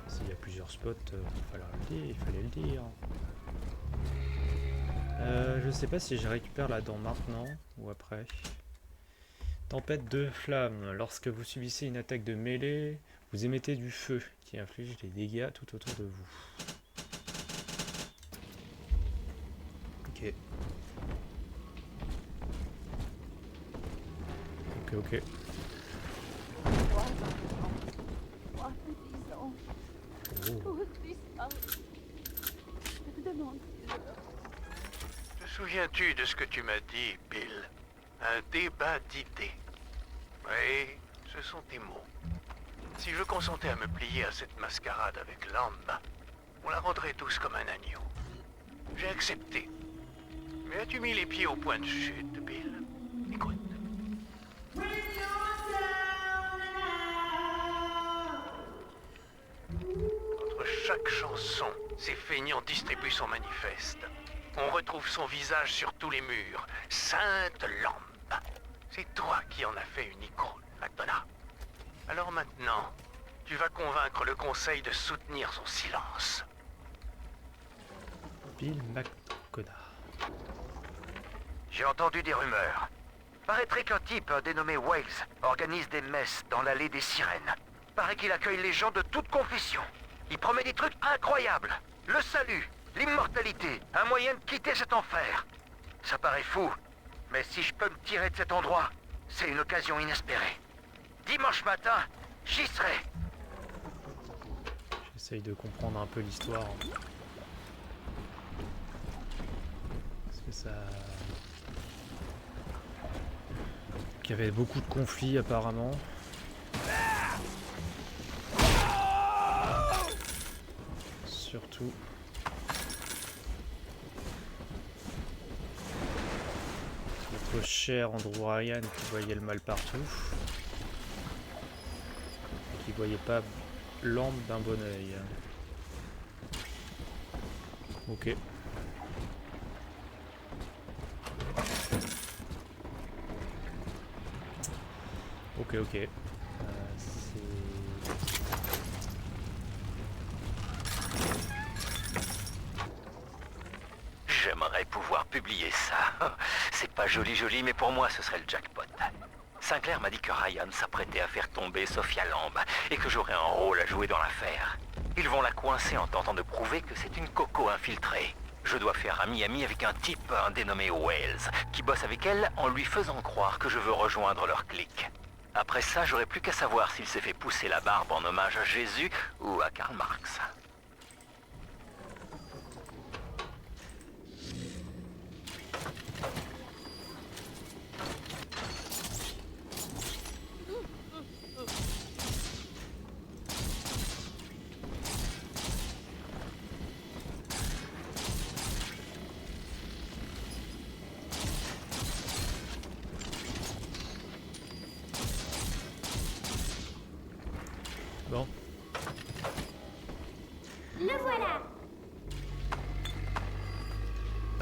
S'il y a plusieurs spots, il fallait le dire. Je sais pas si je récupère la dent maintenant ou après. Tempête de flammes. Lorsque vous subissez une attaque de mêlée, vous émettez du feu qui inflige des dégâts tout autour de vous. Ok. Ok. Moi, 10 ans. Oh. Tous disparus. Je me demande si Te souviens-tu de ce que tu m'as dit, Bill? Un débat d'idées. Oui, ce sont tes mots. Si je consentais à me plier à cette mascarade avec Lambda, on la rendrait tous comme un agneau. J'ai accepté. Mais as-tu mis les pieds au point de chute, Bill? Écoute. Entre chaque chanson, ces feignants distribuent son manifeste. On retrouve son visage sur tous les murs. Sainte Lambda. C'est toi qui en as fait une icône, McDonough. Alors maintenant, tu vas convaincre le conseil de soutenir son silence. Bill McDonough. J'ai entendu des rumeurs. Paraîtrait qu'un type dénommé Wales organise des messes dans l'allée des sirènes. Paraît qu'il accueille les gens de toute confession. Il promet des trucs incroyables. Le salut, l'immortalité, un moyen de quitter cet enfer. Ça paraît fou, mais si je peux me tirer de cet endroit, c'est une occasion inespérée. Dimanche matin, j'y serai. J'essaye de comprendre un peu l'histoire. Parce que ça... Il y avait beaucoup de conflits apparemment. Surtout... notre cher Andrew Ryan qui voyait le mal partout. Et qui voyait pas l'ambre d'un bon oeil. Ok. Ok. J'aimerais pouvoir publier ça. C'est pas joli, mais pour moi, ce serait le jackpot. Sinclair m'a dit que Ryan s'apprêtait à faire tomber Sophia Lamb et que j'aurais un rôle à jouer dans l'affaire. Ils vont la coincer en tentant de prouver que c'est une coco infiltrée. Je dois faire ami-ami avec un type, un dénommé Wales, qui bosse avec elle en lui faisant croire que je veux rejoindre leur clique. Après ça, j'aurai plus qu'à savoir s'il s'est fait pousser la barbe en hommage à Jésus ou à Karl Marx.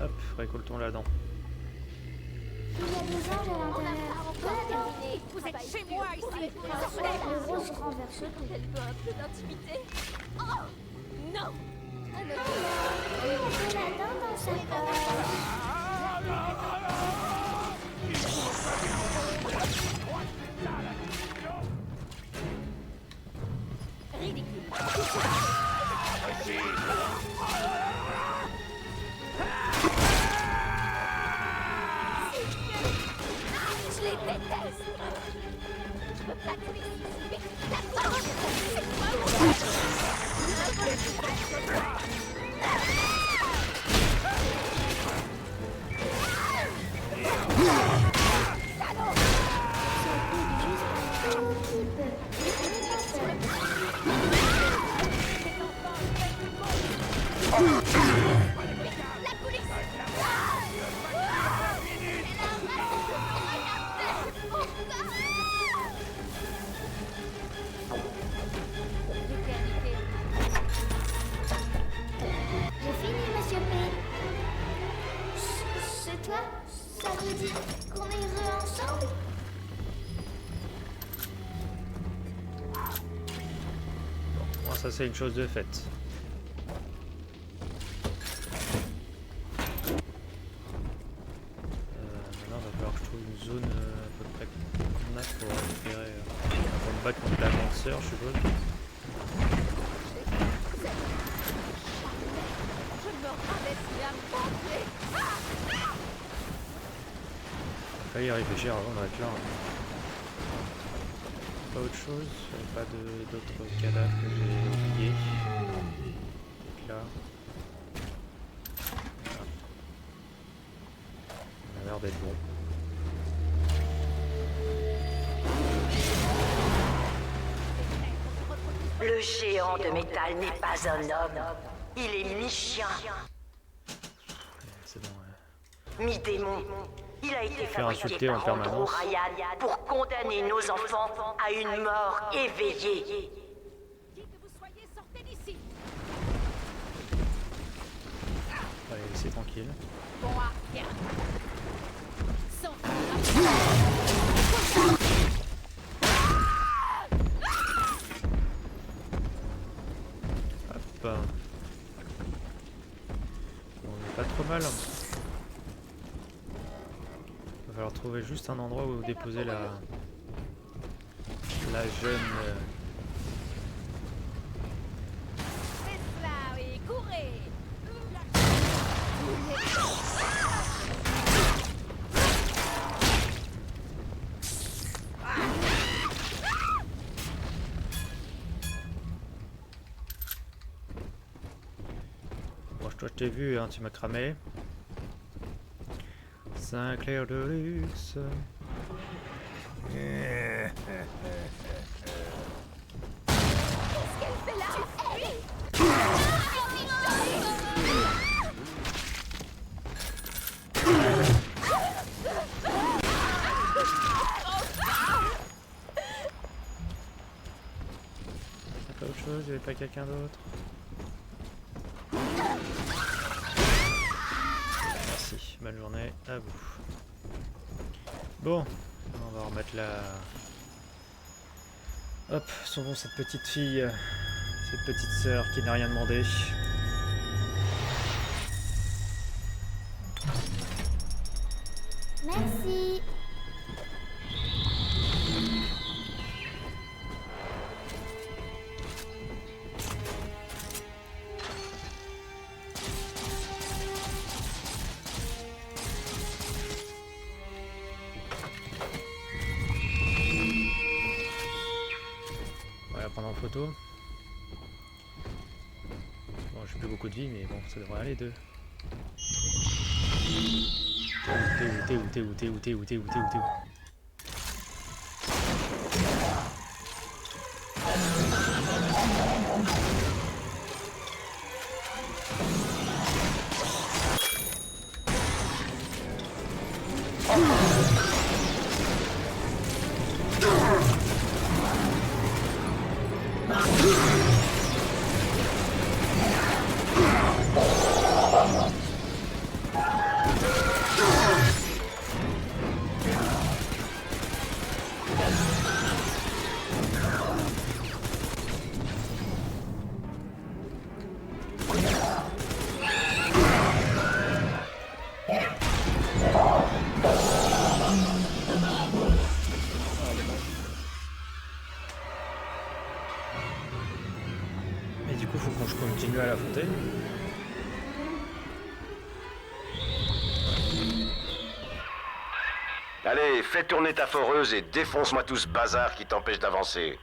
Hop, récoltons la dent. Il y a des anges à l'intérieur. Voilà, Vous êtes chez moi ici. le rose renverse tout. Elle veut un peu d'intimité. Oh non. Il a fait la dent dans sa poche. Je les déteste. Je peux pas te laisser. D'accord. J'ai fini, Monsieur P. C'est toi? Ça veut dire qu'on est heureux ensemble? Bon, ça c'est une chose de faite. Maintenant, il va falloir que je trouve une zone à peu près qu'on a pour récupérer. Pour me battre contre la grande sœur, je suppose. Je me rabaisse bien manger. Il fallait y réfléchir avant d'être là. Pas autre chose, pas d'autres cadavres que j'ai oubliés. Donc là. Voilà. Ça a l'air d'être bon. Le géant de métal n'est pas un homme. Il est mi-chien, C'est bon, ouais. mi-démon. Il a été Faire fabriqué insulter en par Andrew permanence. Ryan pour condamner nos enfants à une mort éveillée. Qui que vous soyez, sortez d'ici. Allez, laissez tranquille. Bon, rien. Sans Hop. On est pas trop mal. Il va falloir trouver juste un endroit où déposer la jeune. C'est cela, oui, courez. Bon, toi je t'ai vu, hein, tu m'as cramé. Sinclair de luxe. Qu'est-ce qu'elle fait là? Y'a pas autre chose, y'avait pas quelqu'un d'autre. Merci, bonne journée à vous. Bon, on va remettre la... Hop, sauvons cette petite fille, cette petite sœur qui n'a rien demandé. Merci. On va la prendre en photo. Bon, j'ai plus beaucoup de vie, mais bon, ça devrait aller deux. Où Allez, fais tourner ta foreuse et défonce-moi tout ce bazar qui t'empêche d'avancer.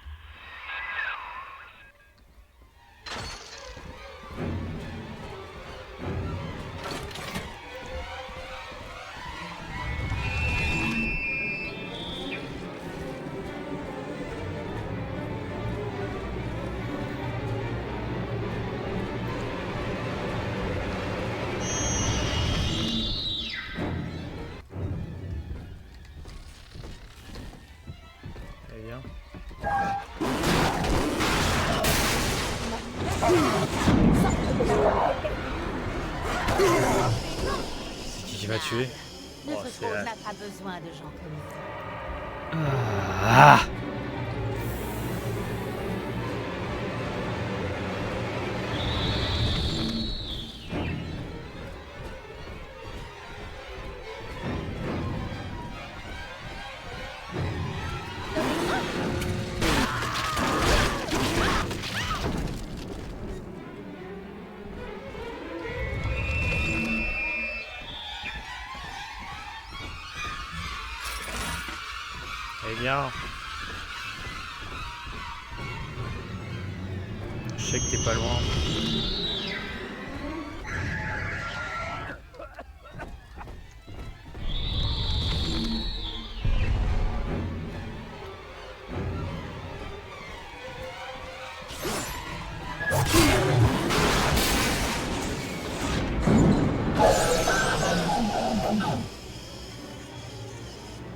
Allez, viens. C'est qui va tuer? Notre Oh, c'est cause la- n'a pas besoin de gens comme vous. Ah! Eh bien, je sais que t'es pas loin.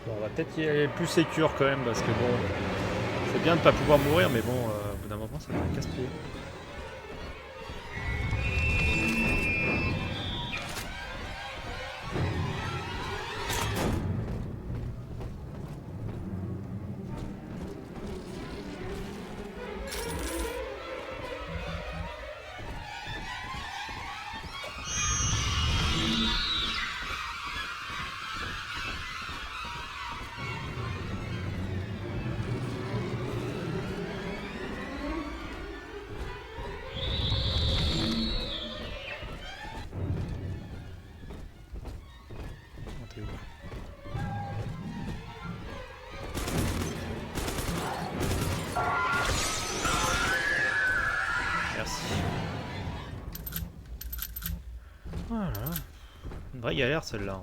Bon, on va peut-être y aller plus sécure quand même parce que bon, c'est bien de pas pouvoir mourir, mais bon, au bout d'un moment, ça devient casse-pied. Oh, t'es où? Merci. Voilà. Une vraie galère celle-là.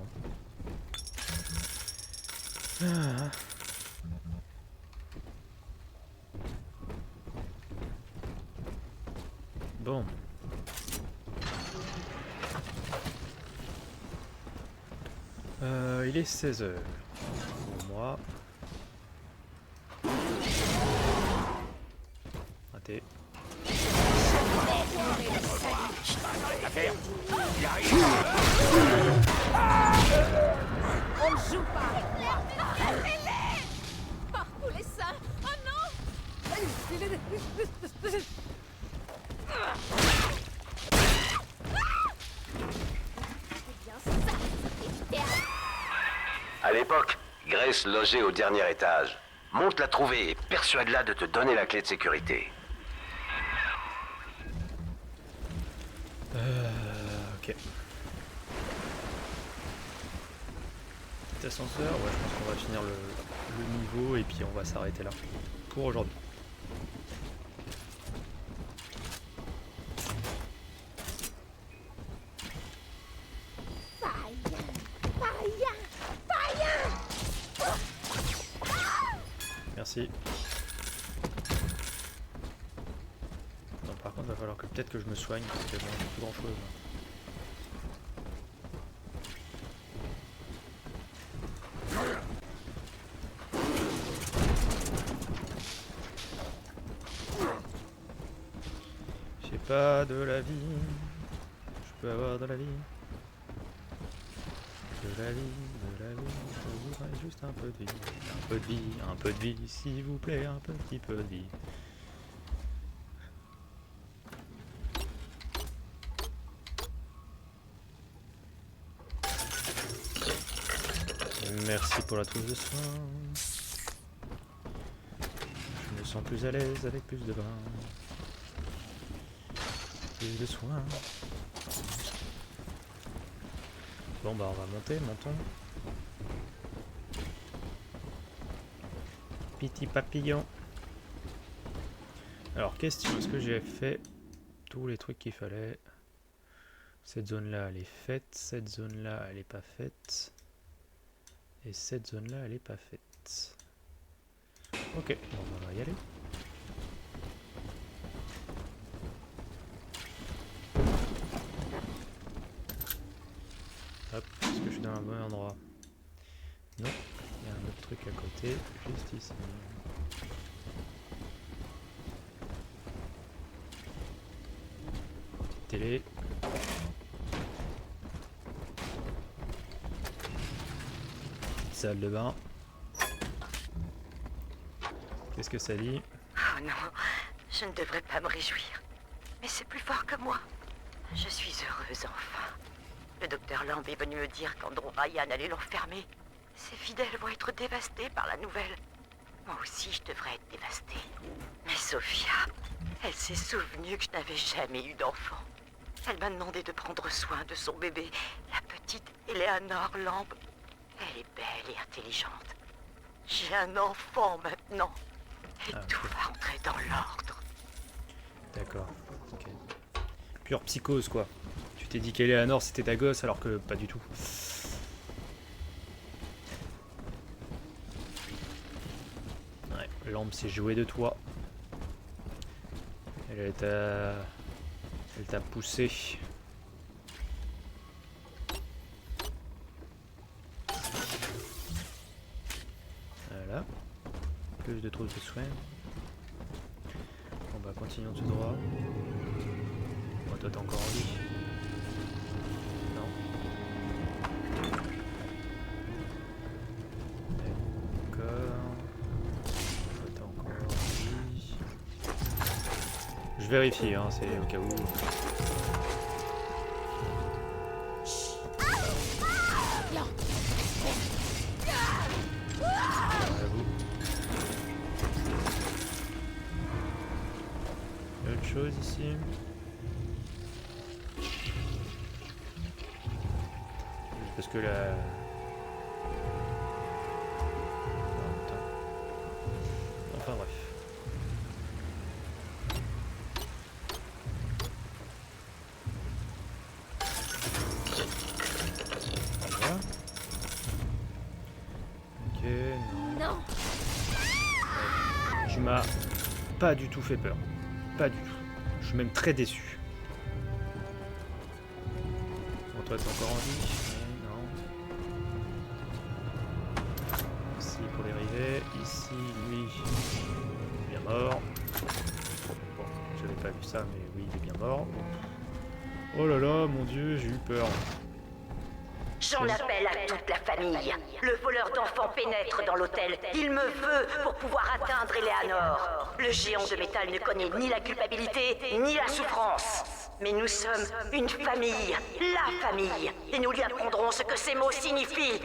Ah. Bon. Il est 16h. Pour moi. Raté. On ne joue pas avec moi. Arrêtez-les! Par tous les saints! Oh non! C'est bien ça, c'est terre. À l'époque, Grace logeait au dernier étage. Monte la trouver et persuade-la de te donner la clé de sécurité. Ok. Petit ascenseur, ouais, je pense qu'on va finir le niveau et puis on va s'arrêter là pour aujourd'hui. Merci. Non, par contre, il va falloir que peut-être que je me soigne parce que bon, j'ai plus grand chose. J'ai pas de la vie. Je peux avoir de la vie. De la vie, de la vie. Je voudrais juste un peu de vie. Un peu de vie, un peu de vie, s'il vous plaît, un petit peu de vie. Merci pour la trousse de soins. Je me sens plus à l'aise avec plus de bain. Plus de soins. Bon bah on va monter, montons. petit papillon. Alors, question, est-ce que j'ai fait tous les trucs qu'il fallait? Cette zone-là, elle est faite. Cette zone-là, elle est pas faite. Et cette zone-là, elle est pas faite. Ok, bon, on va y aller. Hop, est-ce que je suis dans un bon endroit? Non, il y a un autre truc à côté, juste ici. Petite télé. Petite salle de bain. Qu'est-ce que ça dit? Oh non, je ne devrais pas me réjouir. Mais c'est plus fort que moi. Je suis heureuse enfin. Le docteur Lamb est venu me dire qu'Andrew Ryan allait l'enfermer. Ses fidèles vont être dévastés par la nouvelle. Moi aussi, je devrais être dévastée. Mais Sophia, elle s'est souvenue que je n'avais jamais eu d'enfant. Elle m'a demandé de prendre soin de son bébé, la petite Eleanor Lamb. Elle est belle et intelligente. J'ai un enfant maintenant. Et tout va entrer dans l'ordre. D'accord. Ok. Pure psychose, quoi. Tu t'es dit qu'Eleanor c'était ta gosse alors que pas du tout. Ouais, Lamb s'est jouée de toi. Elle t'a poussé. Voilà. Plus de trousses de soins. On va continuer tout droit. Bon, toi t'es encore en vie. Non. D'accord. Toi t'es encore en vie. Je vérifie, hein, c'est au cas où. Chose ici. Parce que la... Enfin bref. Voilà. Ok, non. Tu m'as pas du tout fait peur. Pas du tout. Je suis même très déçu. Bon, toi, t'es encore en vie? Non. Ici, pour dériver. Ici, lui, il est bien mort. Bon, j'avais pas vu ça, mais oui, il est bien mort. Oh là là, mon Dieu, j'ai eu peur. J'en appelle à toute la famille. Le voleur d'enfants pénètre dans l'hôtel. Il me veut pour pouvoir atteindre Eleanor. Le géant de métal ne connaît ni la culpabilité, ni la souffrance. Mais nous sommes une famille, la famille. Et nous lui apprendrons ce que ces mots signifient.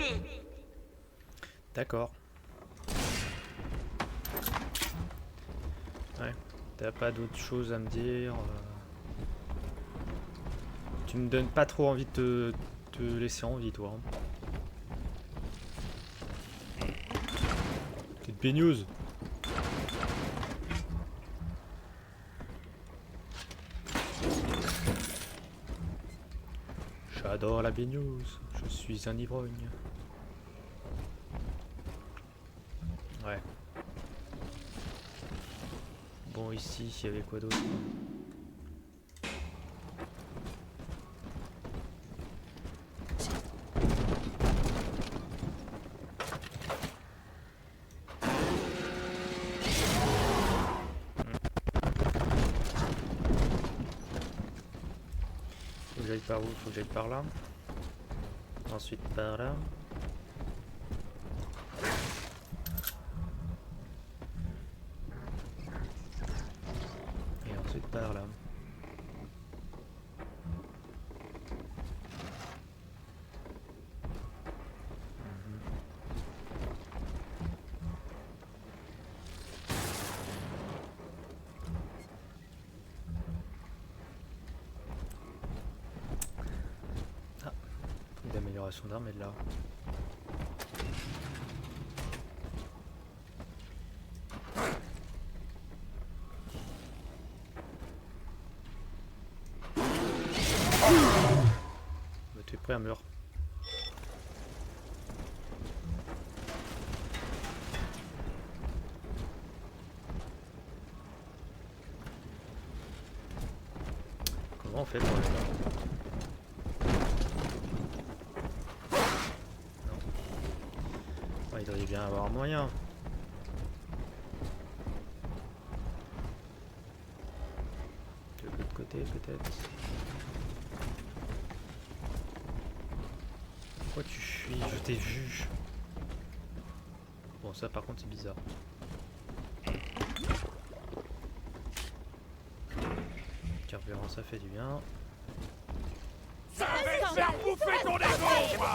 D'accord. Ouais, t'as pas d'autre chose à me dire. Tu me donnes pas trop envie de te laisser en vie, toi. T'es de baigneuse. J'adore la baigneuse. Je suis un ivrogne. Ouais. Bon, ici, il y avait quoi d'autre? Faut que j'aille par où? Faut que j'aille par là. Ensuite par là. Et ensuite par là. D'amélioration d'armes et de là. construit un mur. Comment on fait pour aller là? Non. Ouais, il devrait bien avoir un moyen. De l'autre côté peut-être. Pourquoi tu fuis? Je t'ai vu. Bon, ça par contre c'est bizarre. Carburant, ça fait du bien. Ça va faire bouffer ton égo, moi.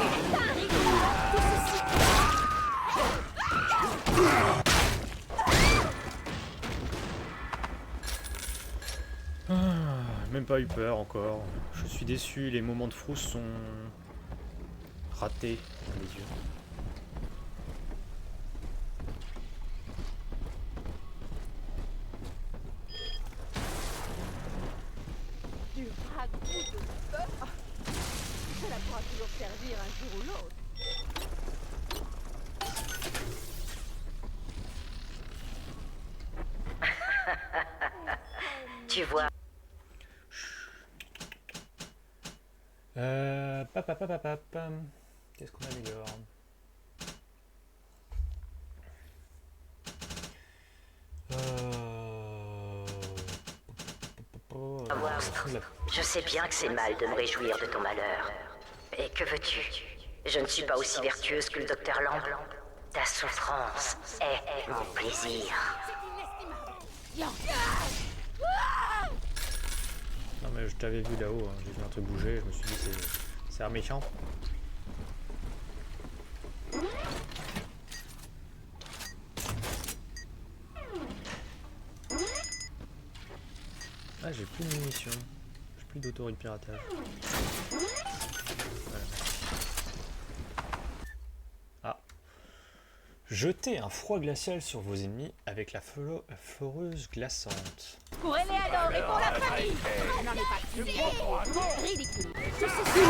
Même pas eu peur encore. Je suis déçu, les moments de frousse sont ratés à mes yeux. Du ragoût de bœuf. Cela pourra toujours servir un jour ou l'autre. Tu vois, Qu'est-ce qu'on améliore? monstre, je sais bien que c'est mal de me réjouir de ton malheur. Et que veux-tu? Je ne suis pas aussi vertueuse que le docteur Lamb. Ta souffrance est mon plaisir. Non mais je t'avais vu là-haut, hein. J'ai vu un truc bouger, je me suis dit c'est un méchant. Ah, j'ai plus de munitions, j'ai plus d'auto-piratage. Voilà. Ah. Jetez un froid glacial sur vos ennemis avec la foreuse glaçante. Pour elle alors et pour la famille. N'en est pas plus ridicule. Tout ceci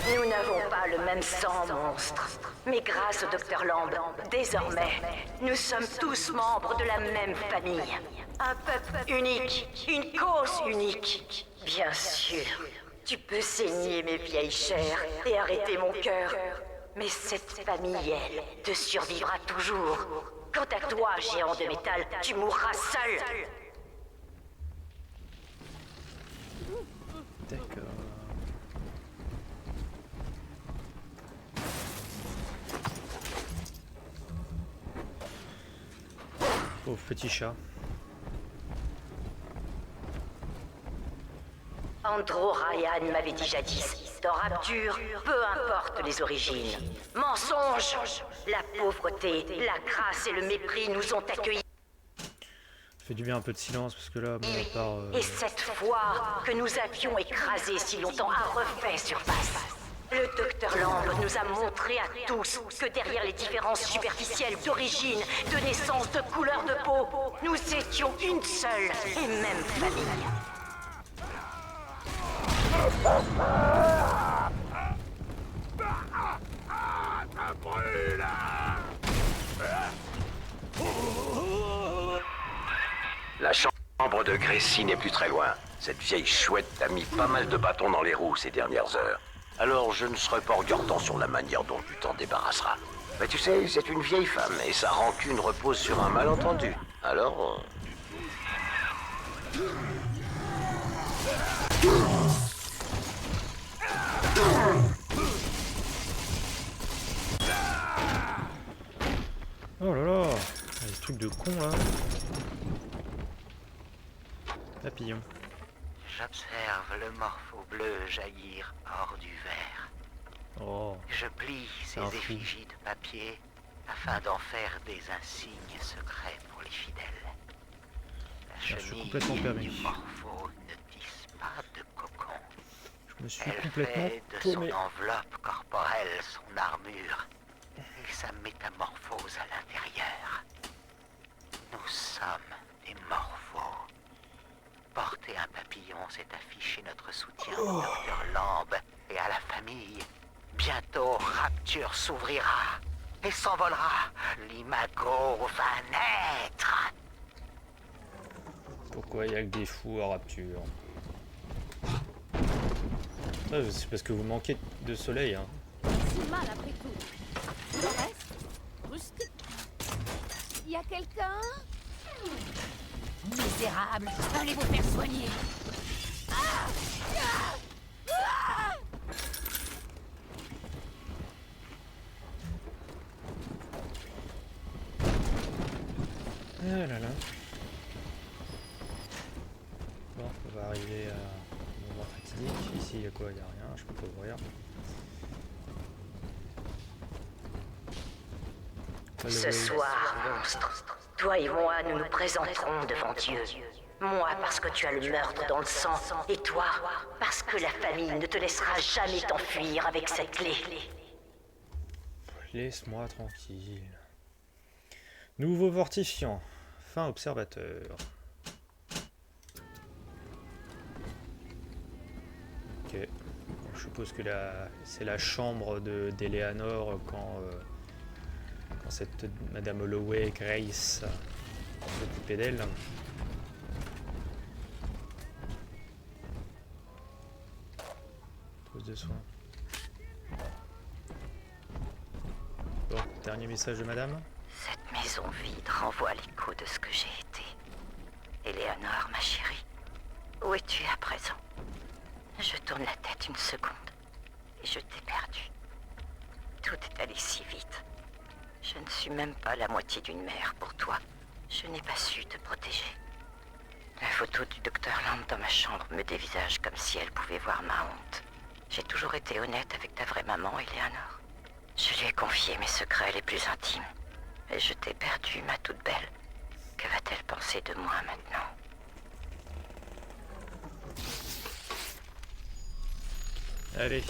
Nous n'avons pas le même sang, monstre. Mais grâce au docteur Lamb, désormais, nous sommes tous membres de la même famille. Un peuple unique, une cause unique. Bien sûr, tu peux saigner mes vieilles chairs et arrêter mon cœur. Mais cette famille, elle, te survivra toujours. Quant à toi, géant de métal, tu mourras seul. D'accord. Pauvre petit chat. Andro Ryan m'avait dit jadis, dans Rapture, peu importe les origines. Mensonge! La pauvreté, la crasse et le mépris nous ont accueillis. Ça fait du bien un peu de silence parce que là, bon, à part... Et cette foi que nous avions écrasée si longtemps a refait surface. Le docteur Lamb nous a montré à tous que derrière les différences superficielles d'origine, de naissance, de couleur de peau, nous étions une seule et même famille. La chambre de Gracie n'est plus très loin. Cette vieille chouette a mis pas mal de bâtons dans les roues ces dernières heures. Alors je ne serai pas regardant sur la manière dont tu t'en débarrasseras. Mais tu sais, c'est une vieille femme et sa rancune repose sur un malentendu. Alors... Oh là là, des trucs de con là. Papillon. J'observe le morpho bleu jaillir hors du verre. Oh, Je plie ces un fou. effigies de papier afin d'en faire des insignes secrets pour les fidèles. La je suis chenille complètement perdu. du morpho ne tisse pas de cocon. Je me suis Elle complètement fait de son paumé. enveloppe corporelle son armure. sa métamorphose à l'intérieur. Nous sommes des morphos. Porter un papillon, c'est afficher notre soutien au Dr. Lamb et à la famille. Bientôt, Rapture s'ouvrira et s'envolera. L'imago va naître. Pourquoi il y a que des fous à Rapture? Ah, c'est parce que vous manquez de soleil, hein. Si mal après tout. Le reste, rustique. Y a quelqu'un? Misérable, allez vous faire soigner. Ah là là. Bon, on va arriver à un moment fatidique. Ici, il y a quoi? Il n'y a rien, je peux pas ouvrir. Ce soir, monstre, toi et moi, nous nous présenterons devant Dieu. Moi, parce que tu as le meurtre dans le sang, et toi, parce que la famille ne te laissera jamais t'enfuir avec cette clé. Laisse-moi tranquille. Nouveau fortifiant. Fin observateur. Ok. Je suppose que c'est la chambre d'Eleanor quand cette Madame Holloway, Grace, s'occupait d'elle. Trousse de soins. Bon, dernier message de Madame. Cette maison vide renvoie l'écho de ce que j'ai été. Eleanor, ma chérie, où es-tu à présent? Je tourne la tête une seconde et je t'ai perdu. Tout est allé si vite. Je ne suis même pas la moitié d'une mère pour toi. Je n'ai pas su te protéger. La photo du Dr. Lamb dans ma chambre me dévisage comme si elle pouvait voir ma honte. J'ai toujours été honnête avec ta vraie maman, Eleanor. Je lui ai confié mes secrets les plus intimes. Et je t'ai perdue, ma toute belle. Que va-t-elle penser de moi maintenant? Allez.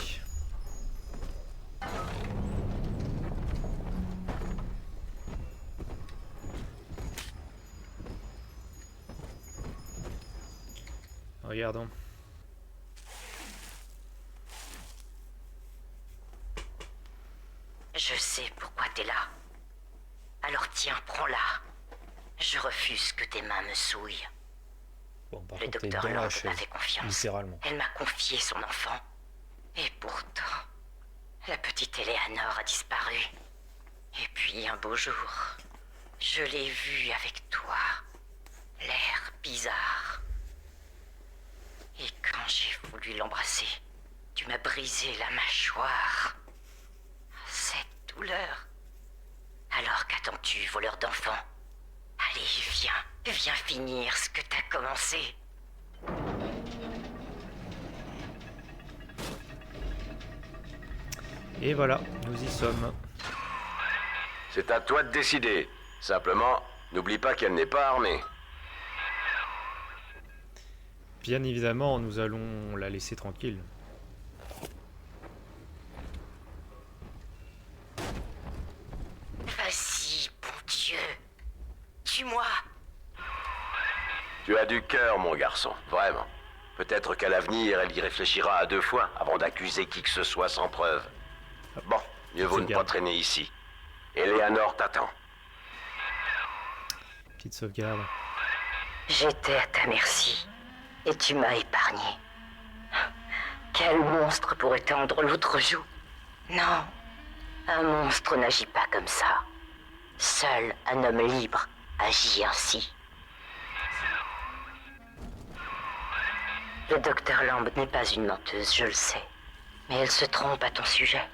Regardons. Je sais pourquoi t'es là. Alors tiens, prends-la. Je refuse que tes mains me souillent. Bon, par Le contre, t'es docteur dans la Lamb m'a chaise, fait confiance. littéralement. Elle m'a confié son enfant. Et pourtant, la petite Eleanor a disparu. Et puis un beau jour, je l'ai vue avec toi. L'air bizarre. Et quand j'ai voulu l'embrasser, tu m'as brisé la mâchoire. Cette douleur. Alors qu'attends-tu, voleur d'enfants? Allez, viens finir ce que t'as commencé. Et voilà, nous y sommes. C'est à toi de décider. Simplement, n'oublie pas qu'elle n'est pas armée. Bien évidemment, nous allons la laisser tranquille. Vas-y, bon Dieu. Tue-moi. Tu as du cœur, mon garçon, vraiment. Peut-être qu'à l'avenir, elle y réfléchira à deux fois avant d'accuser qui que ce soit sans preuve. Bon, mieux vaut ne pas traîner ici. Eleanor t'attend. Petite sauvegarde. J'étais à ta merci. Et tu m'as épargné. Quel monstre pourrait tendre l'autre joue? Non. Un monstre n'agit pas comme ça. Seul un homme libre agit ainsi. Le docteur Lamb n'est pas une menteuse, je le sais. Mais elle se trompe à ton sujet.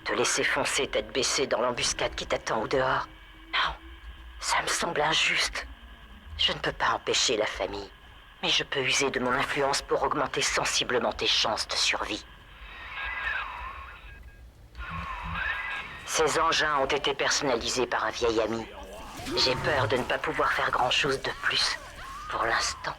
Te laisser foncer tête baissée dans l'embuscade qui t'attend au dehors. Non, ça me semble injuste. Je ne peux pas empêcher la famille, mais je peux user de mon influence pour augmenter sensiblement tes chances de survie. Ces engins ont été personnalisés par un vieil ami. J'ai peur de ne pas pouvoir faire grand-chose de plus, pour l'instant.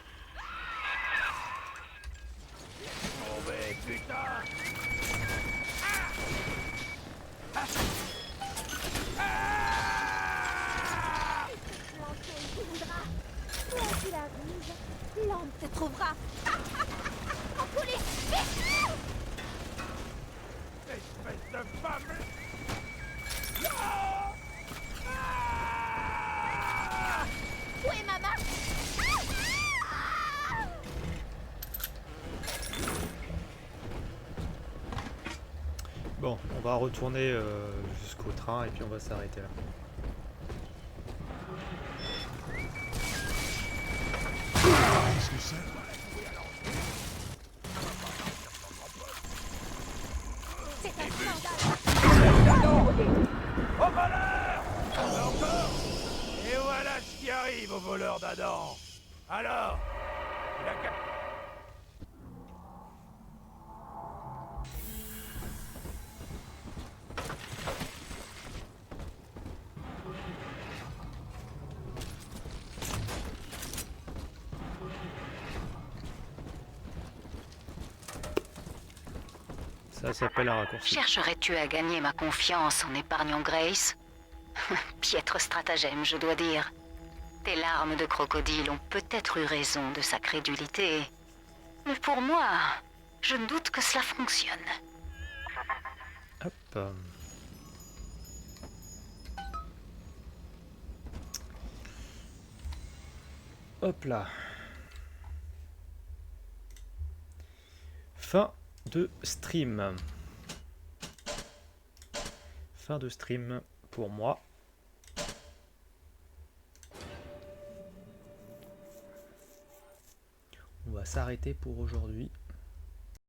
Bon, on va retourner jusqu'au train et puis on va s'arrêter là. Au voleur! Encore? Et voilà ce qui arrive au voleur d'Adam. Alors, il a qu'à... Ça s'appelle un raccourci. Chercherais-tu à gagner ma confiance en épargnant Grace? Piètre stratagème, je dois dire. Tes larmes de crocodile ont peut-être eu raison de sa crédulité. Mais pour moi, je doute que cela fonctionne. Hop. Hop là. Fin de stream. Fin de stream pour moi. On va s'arrêter pour aujourd'hui.